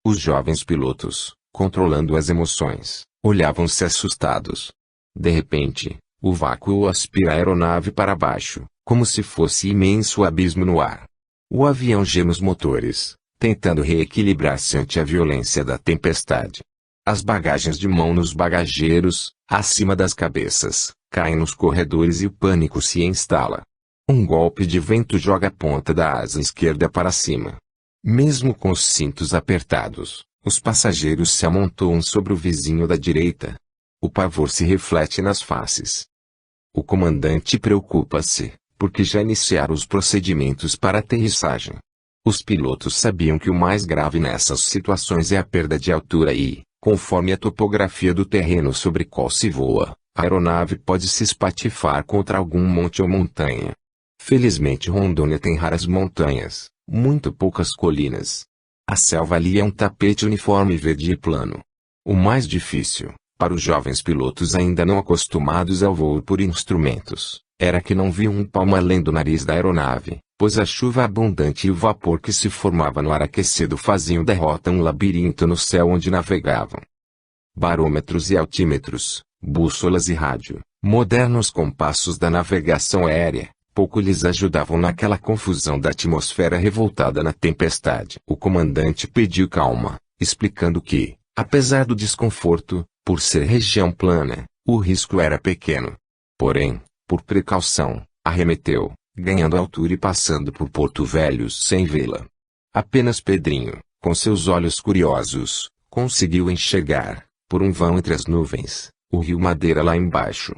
Os jovens pilotos, controlando as emoções, olhavam-se assustados. De repente, o vácuo aspira a aeronave para baixo, como se fosse imenso abismo no ar. O avião geme os motores, tentando reequilibrar-se ante a violência da tempestade. As bagagens de mão nos bagageiros, acima das cabeças, caem nos corredores e o pânico se instala. Um golpe de vento joga a ponta da asa esquerda para cima. Mesmo com os cintos apertados, os passageiros se amontoam sobre o vizinho da direita. O pavor se reflete nas faces. O comandante preocupa-se, porque já iniciaram os procedimentos para aterrissagem. Os pilotos sabiam que o mais grave nessas situações é a perda de altura e, conforme a topografia do terreno sobre qual se voa, a aeronave pode se espatifar contra algum monte ou montanha. Felizmente Rondônia tem raras montanhas, muito poucas colinas. A selva ali é um tapete uniforme verde e plano. O mais difícil, para os jovens pilotos ainda não acostumados ao voo por instrumentos, era que não viam um palmo além do nariz da aeronave, pois a chuva abundante e o vapor que se formava no ar aquecido faziam da rota um labirinto no céu onde navegavam. Barômetros e altímetros, bússolas e rádio, modernos compassos da navegação aérea, pouco lhes ajudavam naquela confusão da atmosfera revoltada na tempestade. O comandante pediu calma, explicando que, apesar do desconforto, por ser região plana, o risco era pequeno. Porém, por precaução, arremeteu, ganhando altura e passando por Porto Velho sem vê-la. Apenas Pedrinho, com seus olhos curiosos, conseguiu enxergar, por um vão entre as nuvens, o rio Madeira lá embaixo.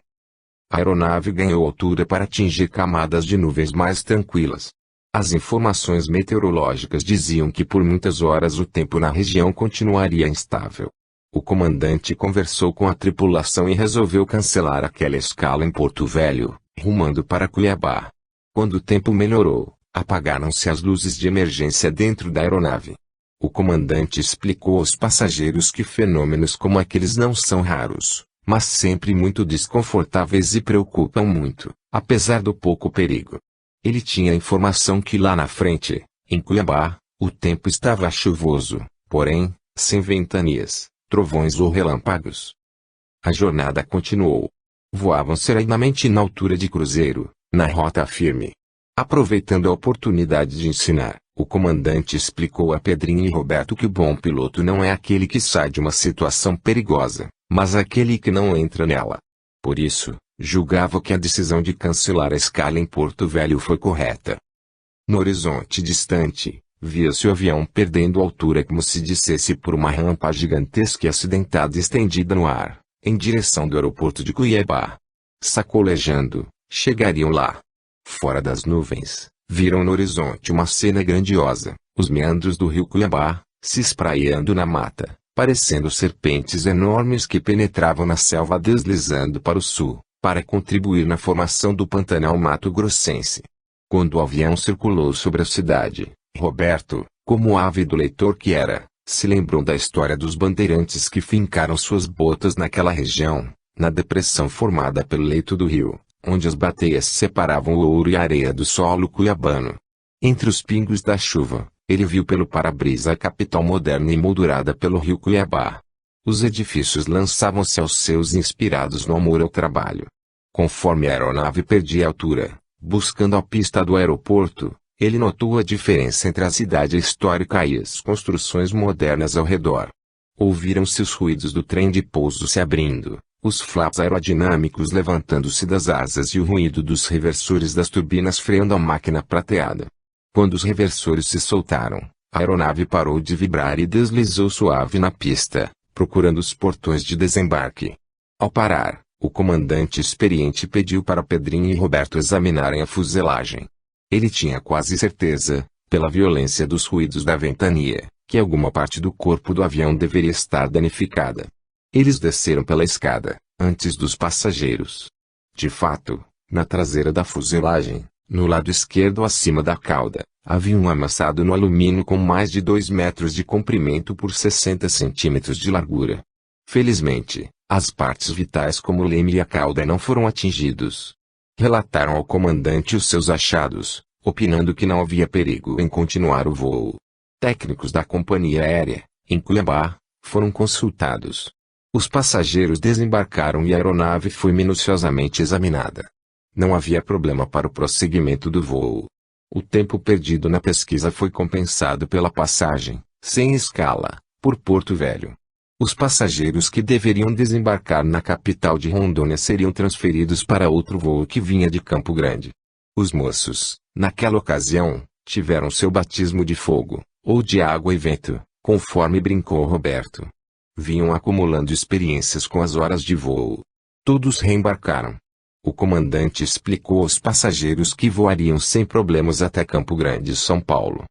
A aeronave ganhou altura para atingir camadas de nuvens mais tranquilas. As informações meteorológicas diziam que por muitas horas o tempo na região continuaria instável. O comandante conversou com a tripulação e resolveu cancelar aquela escala em Porto Velho, rumando para Cuiabá. Quando o tempo melhorou, apagaram-se as luzes de emergência dentro da aeronave. O comandante explicou aos passageiros que fenômenos como aqueles não são raros, mas sempre muito desconfortáveis e preocupam muito, apesar do pouco perigo. Ele tinha a informação que lá na frente, em Cuiabá, o tempo estava chuvoso, porém, sem ventanias, trovões ou relâmpagos. A jornada continuou. Voavam serenamente na altura de cruzeiro, na rota firme. Aproveitando a oportunidade de ensinar, o comandante explicou a Pedrinho e Roberto que o bom piloto não é aquele que sai de uma situação perigosa, mas aquele que não entra nela. Por isso, julgava que a decisão de cancelar a escala em Porto Velho foi correta. No horizonte distante, via-se o avião perdendo altura como se descesse por uma rampa gigantesca e acidentada estendida no ar, em direção do aeroporto de Cuiabá. Sacolejando, chegariam lá. Fora das nuvens, viram no horizonte uma cena grandiosa, os meandros do rio Cuiabá, se espraiando na mata, parecendo serpentes enormes que penetravam na selva deslizando para o sul, para contribuir na formação do Pantanal Mato-Grossense. Quando o avião circulou sobre a cidade, Roberto, como ávido leitor que era, se lembrou da história dos bandeirantes que fincaram suas botas naquela região, na depressão formada pelo leito do rio, onde as bateias separavam o ouro e a areia do solo cuiabano. Entre os pingos da chuva, ele viu pelo para-brisa a capital moderna e moldurada pelo rio Cuiabá. Os edifícios lançavam-se aos seus inspirados no amor ao trabalho. Conforme a aeronave perdia altura, buscando a pista do aeroporto, ele notou a diferença entre a cidade histórica e as construções modernas ao redor. Ouviram-se os ruídos do trem de pouso se abrindo, os flaps aerodinâmicos levantando-se das asas e o ruído dos reversores das turbinas freando a máquina prateada. Quando os reversores se soltaram, a aeronave parou de vibrar e deslizou suave na pista, procurando os portões de desembarque. Ao parar, o comandante experiente pediu para Pedrinho e Roberto examinarem a fuselagem. Ele tinha quase certeza, pela violência dos ruídos da ventania, que alguma parte do corpo do avião deveria estar danificada. Eles desceram pela escada, antes dos passageiros. De fato, na traseira da fuselagem, no lado esquerdo acima da cauda, havia um amassado no alumínio com mais de 2 metros de comprimento por 60 centímetros de largura. Felizmente, as partes vitais como o leme e a cauda não foram atingidos. Relataram ao comandante os seus achados, opinando que não havia perigo em continuar o voo. Técnicos da companhia aérea, em Cuiabá, foram consultados. Os passageiros desembarcaram e a aeronave foi minuciosamente examinada. Não havia problema para o prosseguimento do voo. O tempo perdido na pesquisa foi compensado pela passagem, sem escala, por Porto Velho. Os passageiros que deveriam desembarcar na capital de Rondônia seriam transferidos para outro voo que vinha de Campo Grande. Os moços, naquela ocasião, tiveram seu batismo de fogo, ou de água e vento, conforme brincou Roberto. Vinham acumulando experiências com as horas de voo. Todos reembarcaram. O comandante explicou aos passageiros que voariam sem problemas até Campo Grande, São Paulo.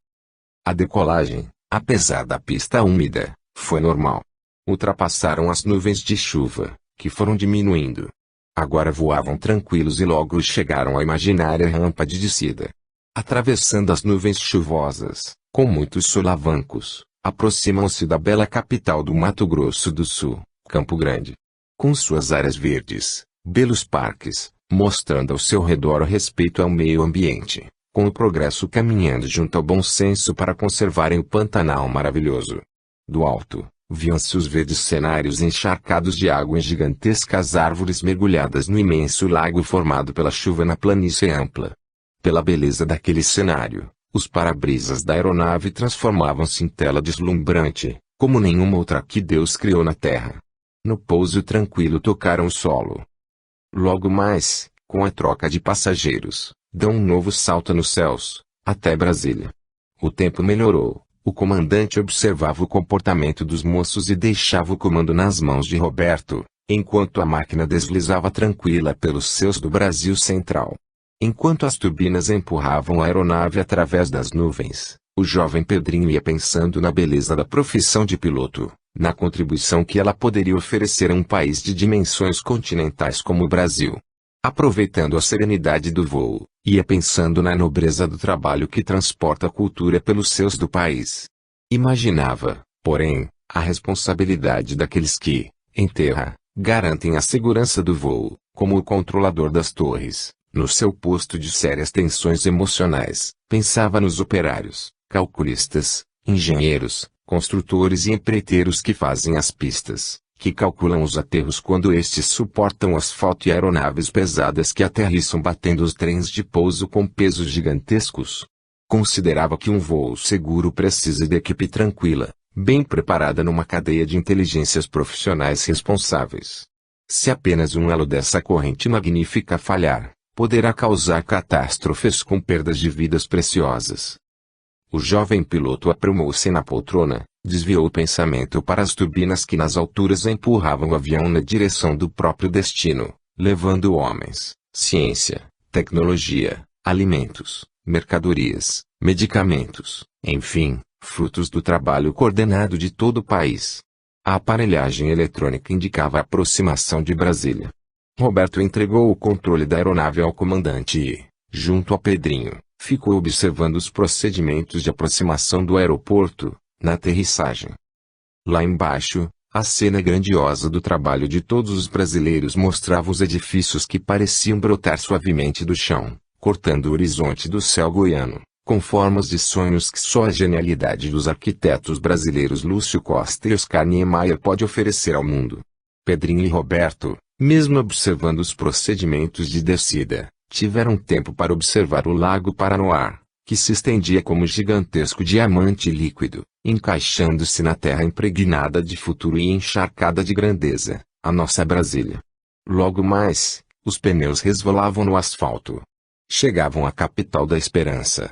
A decolagem, apesar da pista úmida, foi normal. Ultrapassaram as nuvens de chuva, que foram diminuindo. Agora voavam tranquilos e logo chegaram à imaginária rampa de descida. Atravessando as nuvens chuvosas, com muitos solavancos, aproximam-se da bela capital do Mato Grosso do Sul, Campo Grande. Com suas áreas verdes, belos parques, mostrando ao seu redor o respeito ao meio ambiente, com o progresso caminhando junto ao bom senso para conservarem o Pantanal maravilhoso. Do alto, viam-se os verdes cenários encharcados de água em gigantescas árvores mergulhadas no imenso lago formado pela chuva na planície ampla. Pela beleza daquele cenário, os para-brisas da aeronave transformavam-se em tela deslumbrante, como nenhuma outra que Deus criou na terra. No pouso tranquilo tocaram o solo. Logo mais, com a troca de passageiros, dão um novo salto nos céus, até Brasília. O tempo melhorou, o comandante observava o comportamento dos moços e deixava o comando nas mãos de Roberto, enquanto a máquina deslizava tranquila pelos céus do Brasil Central. Enquanto as turbinas empurravam a aeronave através das nuvens, o jovem Pedrinho ia pensando na beleza da profissão de piloto, na contribuição que ela poderia oferecer a um país de dimensões continentais como o Brasil. Aproveitando a serenidade do voo, ia pensando na nobreza do trabalho que transporta a cultura pelos céus do país. Imaginava, porém, a responsabilidade daqueles que, em terra, garantem a segurança do voo, como o controlador das torres, no seu posto de sérias tensões emocionais, pensava nos operários, calculistas, engenheiros, construtores e empreiteiros que fazem as pistas, que calculam os aterros quando estes suportam o asfalto e aeronaves pesadas que aterrissam batendo os trens de pouso com pesos gigantescos. Considerava que um voo seguro precisa de equipe tranquila, bem preparada numa cadeia de inteligências profissionais responsáveis. Se apenas um elo dessa corrente magnífica falhar, poderá causar catástrofes com perdas de vidas preciosas. O jovem piloto aprumou-se na poltrona, desviou o pensamento para as turbinas que nas alturas empurravam o avião na direção do próprio destino, levando homens, ciência, tecnologia, alimentos, mercadorias, medicamentos, enfim, frutos do trabalho coordenado de todo o país. A aparelhagem eletrônica indicava a aproximação de Brasília. Roberto entregou o controle da aeronave ao comandante e, junto a Pedrinho, ficou observando os procedimentos de aproximação do aeroporto, na aterrissagem. Lá embaixo, a cena grandiosa do trabalho de todos os brasileiros mostrava os edifícios que pareciam brotar suavemente do chão, cortando o horizonte do céu goiano, com formas de sonhos que só a genialidade dos arquitetos brasileiros Lúcio Costa e Oscar Niemeyer pode oferecer ao mundo. Pedrinho e Roberto, mesmo observando os procedimentos de descida, tiveram tempo para observar o Lago Paranoá, que se estendia como gigantesco diamante líquido, encaixando-se na terra impregnada de futuro e encharcada de grandeza, a nossa Brasília. Logo mais, os pneus resvalavam no asfalto. Chegavam à capital da esperança.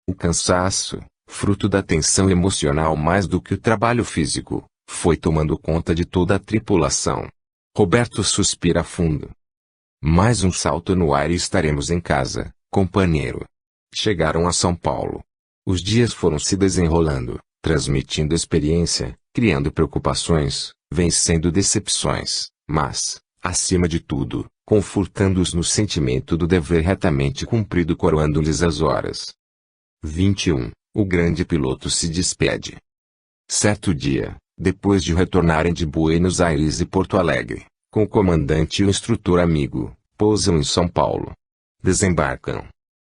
O cansaço, fruto da tensão emocional mais do que o trabalho físico, foi tomando conta de toda a tripulação. Roberto suspira fundo. Mais um salto no ar e estaremos em casa, companheiro. Chegaram a São Paulo. Os dias foram se desenrolando, transmitindo experiência, criando preocupações, vencendo decepções, mas, acima de tudo, confortando-os no sentimento do dever retamente cumprido, coroando-lhes as horas. 21. O grande piloto se despede. Certo dia, depois de retornarem de Buenos Aires e Porto Alegre, com o comandante e o instrutor amigo, pousam em São Paulo. Desembarcam.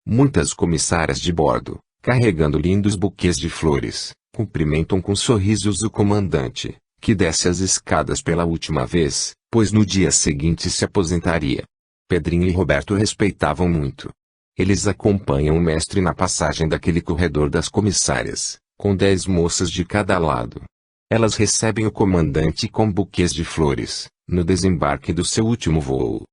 Muitas comissárias de bordo, carregando lindos buquês de flores, cumprimentam com sorrisos o comandante, que desce as escadas pela última vez, pois no dia seguinte se aposentaria. Pedrinho e Roberto respeitavam muito. Eles acompanham o mestre na passagem daquele corredor das comissárias, com 10 moças de cada lado. Elas recebem o comandante com buquês de flores, no desembarque do seu último voo.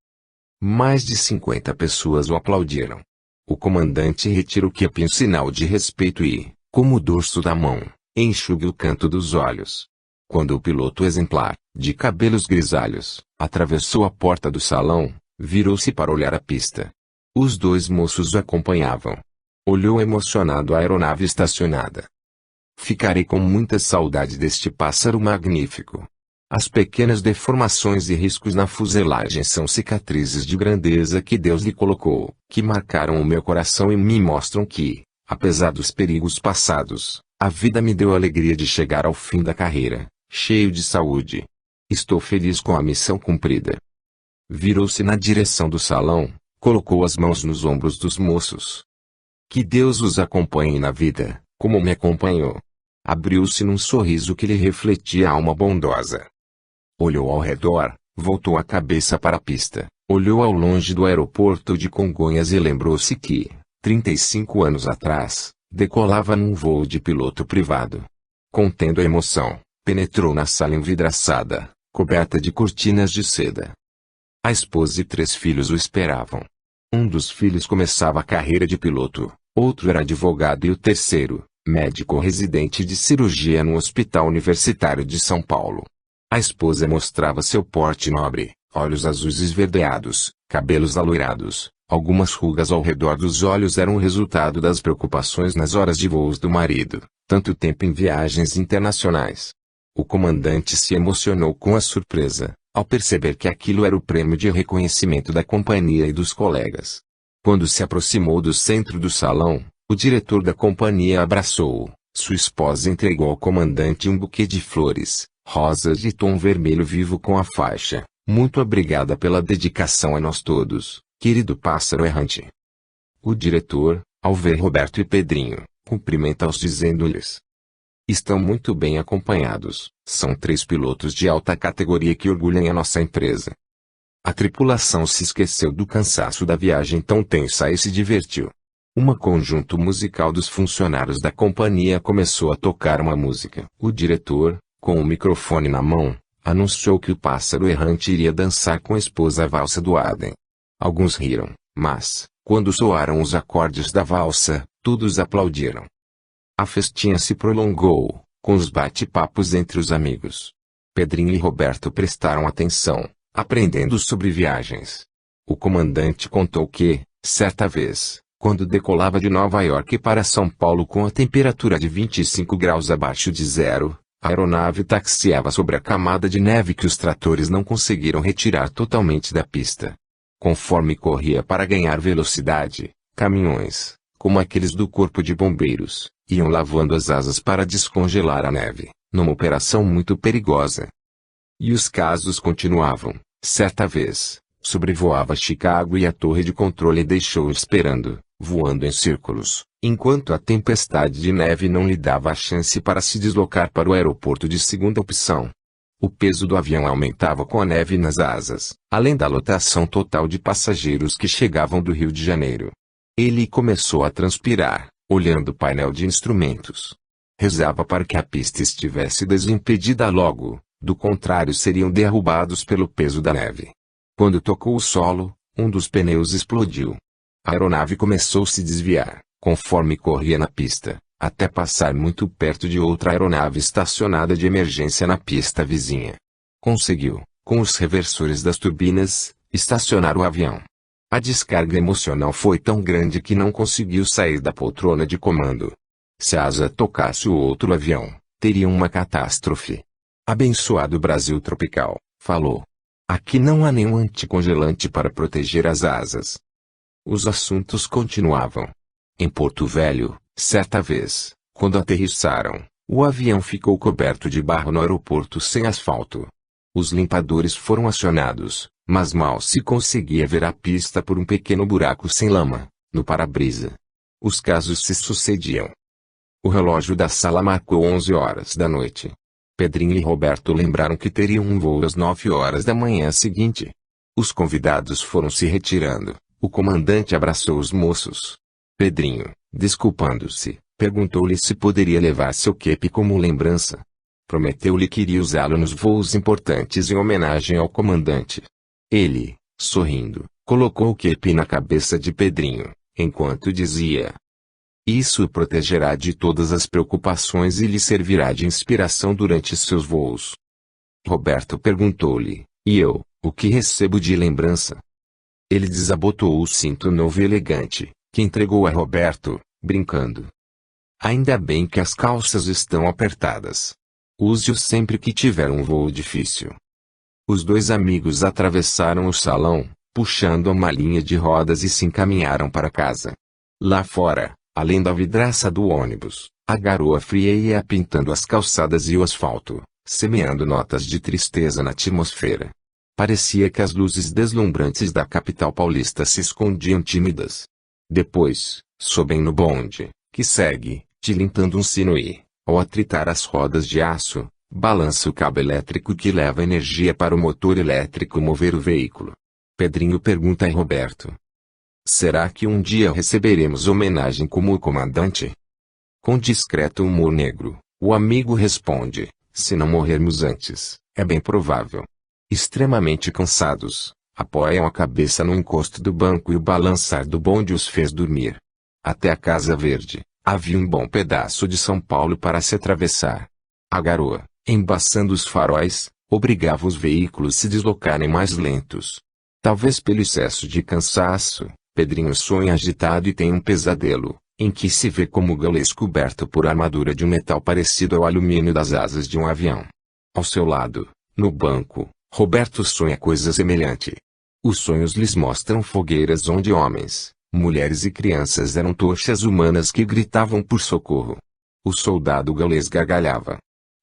Mais de 50 pessoas o aplaudiram. O comandante retira o quipe em sinal de respeito e, como o dorso da mão, enxuga o canto dos olhos. Quando o piloto exemplar, de cabelos grisalhos, atravessou a porta do salão, virou-se para olhar a pista. Os 2 moços o acompanhavam. Olhou emocionado a aeronave estacionada. Ficarei com muita saudade deste pássaro magnífico. As pequenas deformações e riscos na fuselagem são cicatrizes de grandeza que Deus lhe colocou, que marcaram o meu coração e me mostram que, apesar dos perigos passados, a vida me deu a alegria de chegar ao fim da carreira, cheio de saúde. Estou feliz com a missão cumprida. Virou-se na direção do salão, colocou as mãos nos ombros dos moços. Que Deus os acompanhe na vida, como me acompanhou. Abriu-se num sorriso que lhe refletia a alma bondosa. Olhou ao redor, voltou a cabeça para a pista, olhou ao longe do aeroporto de Congonhas e lembrou-se que, 35 anos atrás, decolava num voo de piloto privado. Contendo a emoção, penetrou na sala envidraçada, coberta de cortinas de seda. A esposa e 3 filhos o esperavam. Um dos filhos começava a carreira de piloto, outro era advogado e o terceiro, médico residente de cirurgia no Hospital Universitário de São Paulo. A esposa mostrava seu porte nobre, olhos azuis esverdeados, cabelos alourados, algumas rugas ao redor dos olhos eram o resultado das preocupações nas horas de voos do marido, tanto tempo em viagens internacionais. O comandante se emocionou com a surpresa, ao perceber que aquilo era o prêmio de reconhecimento da companhia e dos colegas. Quando se aproximou do centro do salão, o diretor da companhia abraçou-o, sua esposa entregou ao comandante um buquê de flores, rosas de tom vermelho vivo com a faixa: "Muito obrigada pela dedicação a nós todos, querido pássaro errante." O diretor, ao ver Roberto e Pedrinho, cumprimenta-os dizendo-lhes: "Estão muito bem acompanhados, são 3 pilotos de alta categoria que orgulham a nossa empresa." A tripulação se esqueceu do cansaço da viagem tão tensa e se divertiu. Uma conjunto musical dos funcionários da companhia começou a tocar uma música. O diretor, com o microfone na mão, anunciou que o pássaro errante iria dançar com a esposa a valsa do Aden. Alguns riram, mas, quando soaram os acordes da valsa, todos aplaudiram. A festinha se prolongou, com os bate-papos entre os amigos. Pedrinho e Roberto prestaram atenção, aprendendo sobre viagens. O comandante contou que, certa vez, quando decolava de Nova York para São Paulo com a temperatura de 25 graus abaixo de zero, a aeronave taxiava sobre a camada de neve que os tratores não conseguiram retirar totalmente da pista. Conforme corria para ganhar velocidade, caminhões, como aqueles do Corpo de Bombeiros, iam lavando as asas para descongelar a neve, numa operação muito perigosa. E os casos continuavam. Certa vez, sobrevoava Chicago e a torre de controle deixou esperando, voando em círculos, enquanto a tempestade de neve não lhe dava a chance para se deslocar para o aeroporto de segunda opção. O peso do avião aumentava com a neve nas asas, além da lotação total de passageiros que chegavam do Rio de Janeiro. Ele começou a transpirar, olhando o painel de instrumentos. Rezava para que a pista estivesse desimpedida logo, do contrário seriam derrubados pelo peso da neve. Quando tocou o solo, um dos pneus explodiu. A aeronave começou a se desviar, conforme corria na pista, até passar muito perto de outra aeronave estacionada de emergência na pista vizinha. Conseguiu, com os reversores das turbinas, estacionar o avião. A descarga emocional foi tão grande que não conseguiu sair da poltrona de comando. Se a asa tocasse o outro avião, teria uma catástrofe. "Abençoado Brasil tropical", falou. "Aqui não há nenhum anticongelante para proteger as asas." Os assuntos continuavam. Em Porto Velho, certa vez, quando aterrissaram, o avião ficou coberto de barro no aeroporto sem asfalto. Os limpadores foram acionados, mas mal se conseguia ver a pista por um pequeno buraco sem lama, no para-brisa. Os casos se sucediam. O relógio da sala marcou 11 horas da noite. Pedrinho e Roberto lembraram que teriam um voo às 9 horas da manhã seguinte. Os convidados foram se retirando. O comandante abraçou os moços. Pedrinho, desculpando-se, perguntou-lhe se poderia levar seu quepe como lembrança. Prometeu-lhe que iria usá-lo nos voos importantes em homenagem ao comandante. Ele, sorrindo, colocou o quepe na cabeça de Pedrinho, enquanto dizia: "Isso o protegerá de todas as preocupações e lhe servirá de inspiração durante seus voos." Roberto perguntou-lhe: "E eu, o que recebo de lembrança?" Ele desabotoou o cinto novo e elegante, que entregou a Roberto, brincando: "Ainda bem que as calças estão apertadas. Use-o sempre que tiver um voo difícil." Os dois amigos atravessaram o salão, puxando a malinha de rodas e se encaminharam para casa. Lá fora, além da vidraça do ônibus, a garoa fria ia pintando as calçadas e o asfalto, semeando notas de tristeza na atmosfera. Parecia que as luzes deslumbrantes da capital paulista se escondiam tímidas. Depois, sobem no bonde, que segue, tilintando um sino e, ao atritar as rodas de aço, balança o cabo elétrico que leva energia para o motor elétrico mover o veículo. Pedrinho pergunta a Roberto: "Será que um dia receberemos homenagem como o comandante?" Com discreto humor negro, o amigo responde: "Se não morrermos antes, é bem provável." Extremamente cansados, apoiam a cabeça no encosto do banco e o balançar do bonde os fez dormir. Até a Casa Verde, havia um bom pedaço de São Paulo para se atravessar. A garoa, embaçando os faróis, obrigava os veículos a se deslocarem mais lentos. Talvez pelo excesso de cansaço, Pedrinho sonha agitado e tem um pesadelo, em que se vê como galês coberto por armadura de um metal parecido ao alumínio das asas de um avião. Ao seu lado, no banco, Roberto sonha coisa semelhante. Os sonhos lhes mostram fogueiras onde homens, mulheres e crianças eram tochas humanas que gritavam por socorro. O soldado galês gargalhava.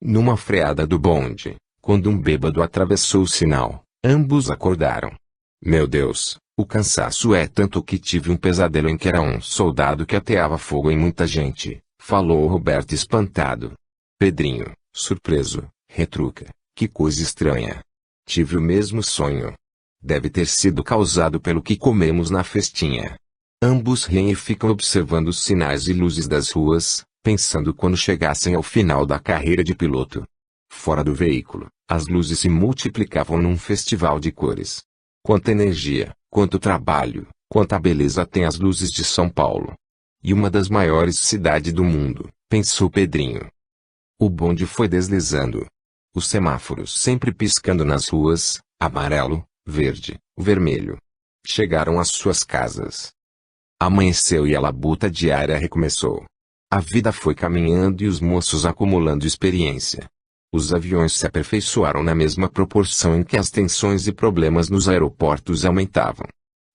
Numa freada do bonde, quando um bêbado atravessou o sinal, ambos acordaram. Meu Deus, o cansaço é tanto que tive um pesadelo em que era um soldado que ateava fogo em muita gente, falou Roberto espantado. Pedrinho, surpreso, retruca, que coisa estranha. Tive o mesmo sonho. Deve ter sido causado pelo que comemos na festinha. Ambos riem e ficam observando os sinais e luzes das ruas, pensando quando chegassem ao final da carreira de piloto. Fora do veículo, as luzes se multiplicavam num festival de cores. Quanta energia, quanto trabalho, quanta beleza tem as luzes de São Paulo. E uma das maiores cidades do mundo, pensou Pedrinho. O bonde foi deslizando. Os semáforos sempre piscando nas ruas, amarelo, verde, vermelho. Chegaram às suas casas. Amanheceu e a labuta diária recomeçou. A vida foi caminhando e os moços acumulando experiência. Os aviões se aperfeiçoaram na mesma proporção em que as tensões e problemas nos aeroportos aumentavam.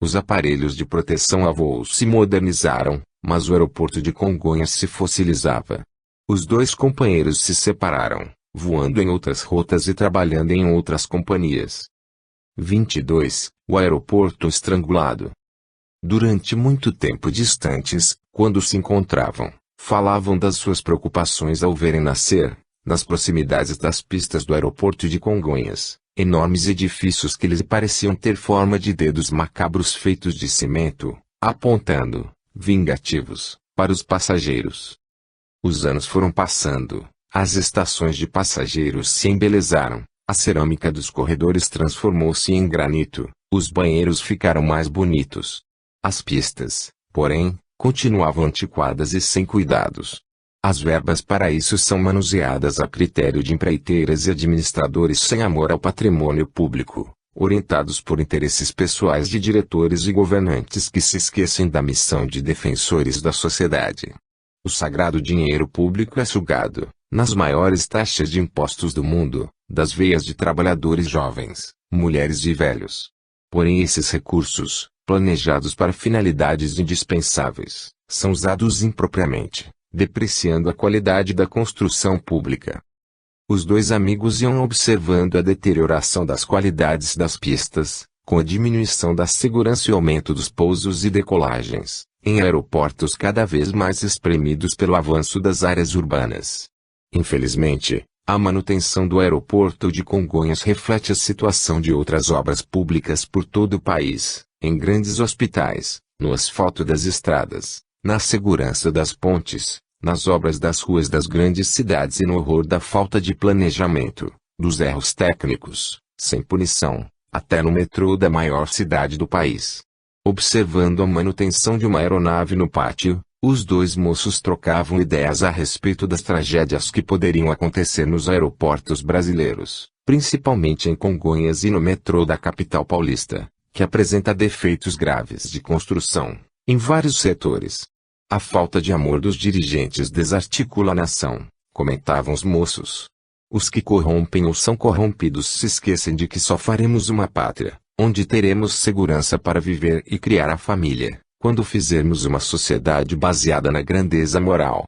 Os aparelhos de proteção a voo se modernizaram, mas o aeroporto de Congonhas se fossilizava. Os dois companheiros se separaram, voando em outras rotas e trabalhando em outras companhias. 22. O aeroporto estrangulado. Durante muito tempo distantes, quando se encontravam, falavam das suas preocupações ao verem nascer, nas proximidades das pistas do aeroporto de Congonhas, enormes edifícios que lhes pareciam ter forma de dedos macabros feitos de cimento, apontando, vingativos, para os passageiros. Os anos foram passando, as estações de passageiros se embelezaram, a cerâmica dos corredores transformou-se em granito, os banheiros ficaram mais bonitos. As pistas, porém, continuavam antiquadas e sem cuidados. As verbas para isso são manuseadas a critério de empreiteiras e administradores sem amor ao patrimônio público, orientados por interesses pessoais de diretores e governantes que se esquecem da missão de defensores da sociedade. O sagrado dinheiro público é sugado, nas maiores taxas de impostos do mundo, das veias de trabalhadores jovens, mulheres e velhos. Porém esses recursos, planejados para finalidades indispensáveis, são usados impropriamente, depreciando a qualidade da construção pública. Os dois amigos iam observando a deterioração das qualidades das pistas, com a diminuição da segurança e aumento dos pousos e decolagens, em aeroportos cada vez mais espremidos pelo avanço das áreas urbanas. Infelizmente, a manutenção do aeroporto de Congonhas reflete a situação de outras obras públicas por todo o país, em grandes hospitais, no asfalto das estradas, na segurança das pontes, nas obras das ruas das grandes cidades e no horror da falta de planejamento, dos erros técnicos, sem punição, até no metrô da maior cidade do país. Observando a manutenção de uma aeronave no pátio, os dois moços trocavam ideias a respeito das tragédias que poderiam acontecer nos aeroportos brasileiros, principalmente em Congonhas e no metrô da capital paulista, que apresenta defeitos graves de construção, em vários setores. A falta de amor dos dirigentes desarticula a nação, comentavam os moços. Os que corrompem ou são corrompidos se esquecem de que só faremos uma pátria, onde teremos segurança para viver e criar a família, quando fizermos uma sociedade baseada na grandeza moral.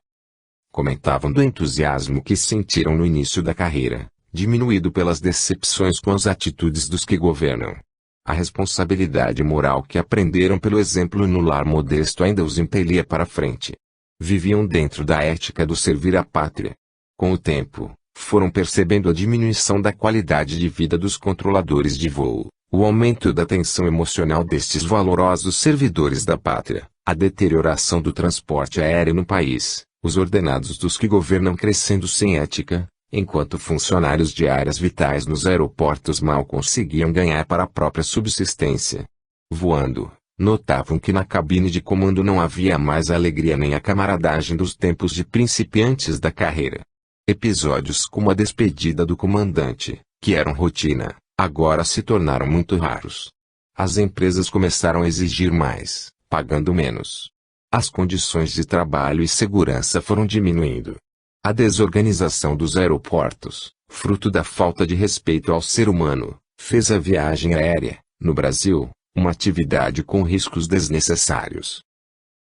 Comentavam do entusiasmo que sentiram no início da carreira, diminuído pelas decepções com as atitudes dos que governam. A responsabilidade moral que aprenderam pelo exemplo no lar modesto ainda os impelia para frente. Viviam dentro da ética do servir à pátria. Com o tempo, foram percebendo a diminuição da qualidade de vida dos controladores de voo, o aumento da tensão emocional destes valorosos servidores da pátria, a deterioração do transporte aéreo no país, os ordenados dos que governam crescendo sem ética, enquanto funcionários de áreas vitais nos aeroportos mal conseguiam ganhar para a própria subsistência. Voando, notavam que na cabine de comando não havia mais a alegria nem a camaradagem dos tempos de principiantes da carreira. Episódios como a despedida do comandante, que eram rotina, agora se tornaram muito raros. As empresas começaram a exigir mais, pagando menos. As condições de trabalho e segurança foram diminuindo. A desorganização dos aeroportos, fruto da falta de respeito ao ser humano, fez a viagem aérea, no Brasil, uma atividade com riscos desnecessários.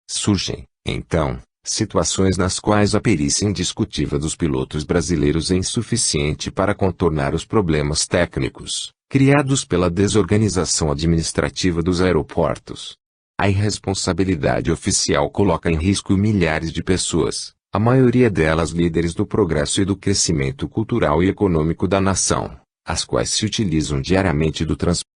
Surgem, então, Situações nas quais a perícia indiscutível dos pilotos brasileiros é insuficiente para contornar os problemas técnicos, criados pela desorganização administrativa dos aeroportos. A irresponsabilidade oficial coloca em risco milhares de pessoas, a maioria delas líderes do progresso e do crescimento cultural e econômico da nação, as quais se utilizam diariamente do transporte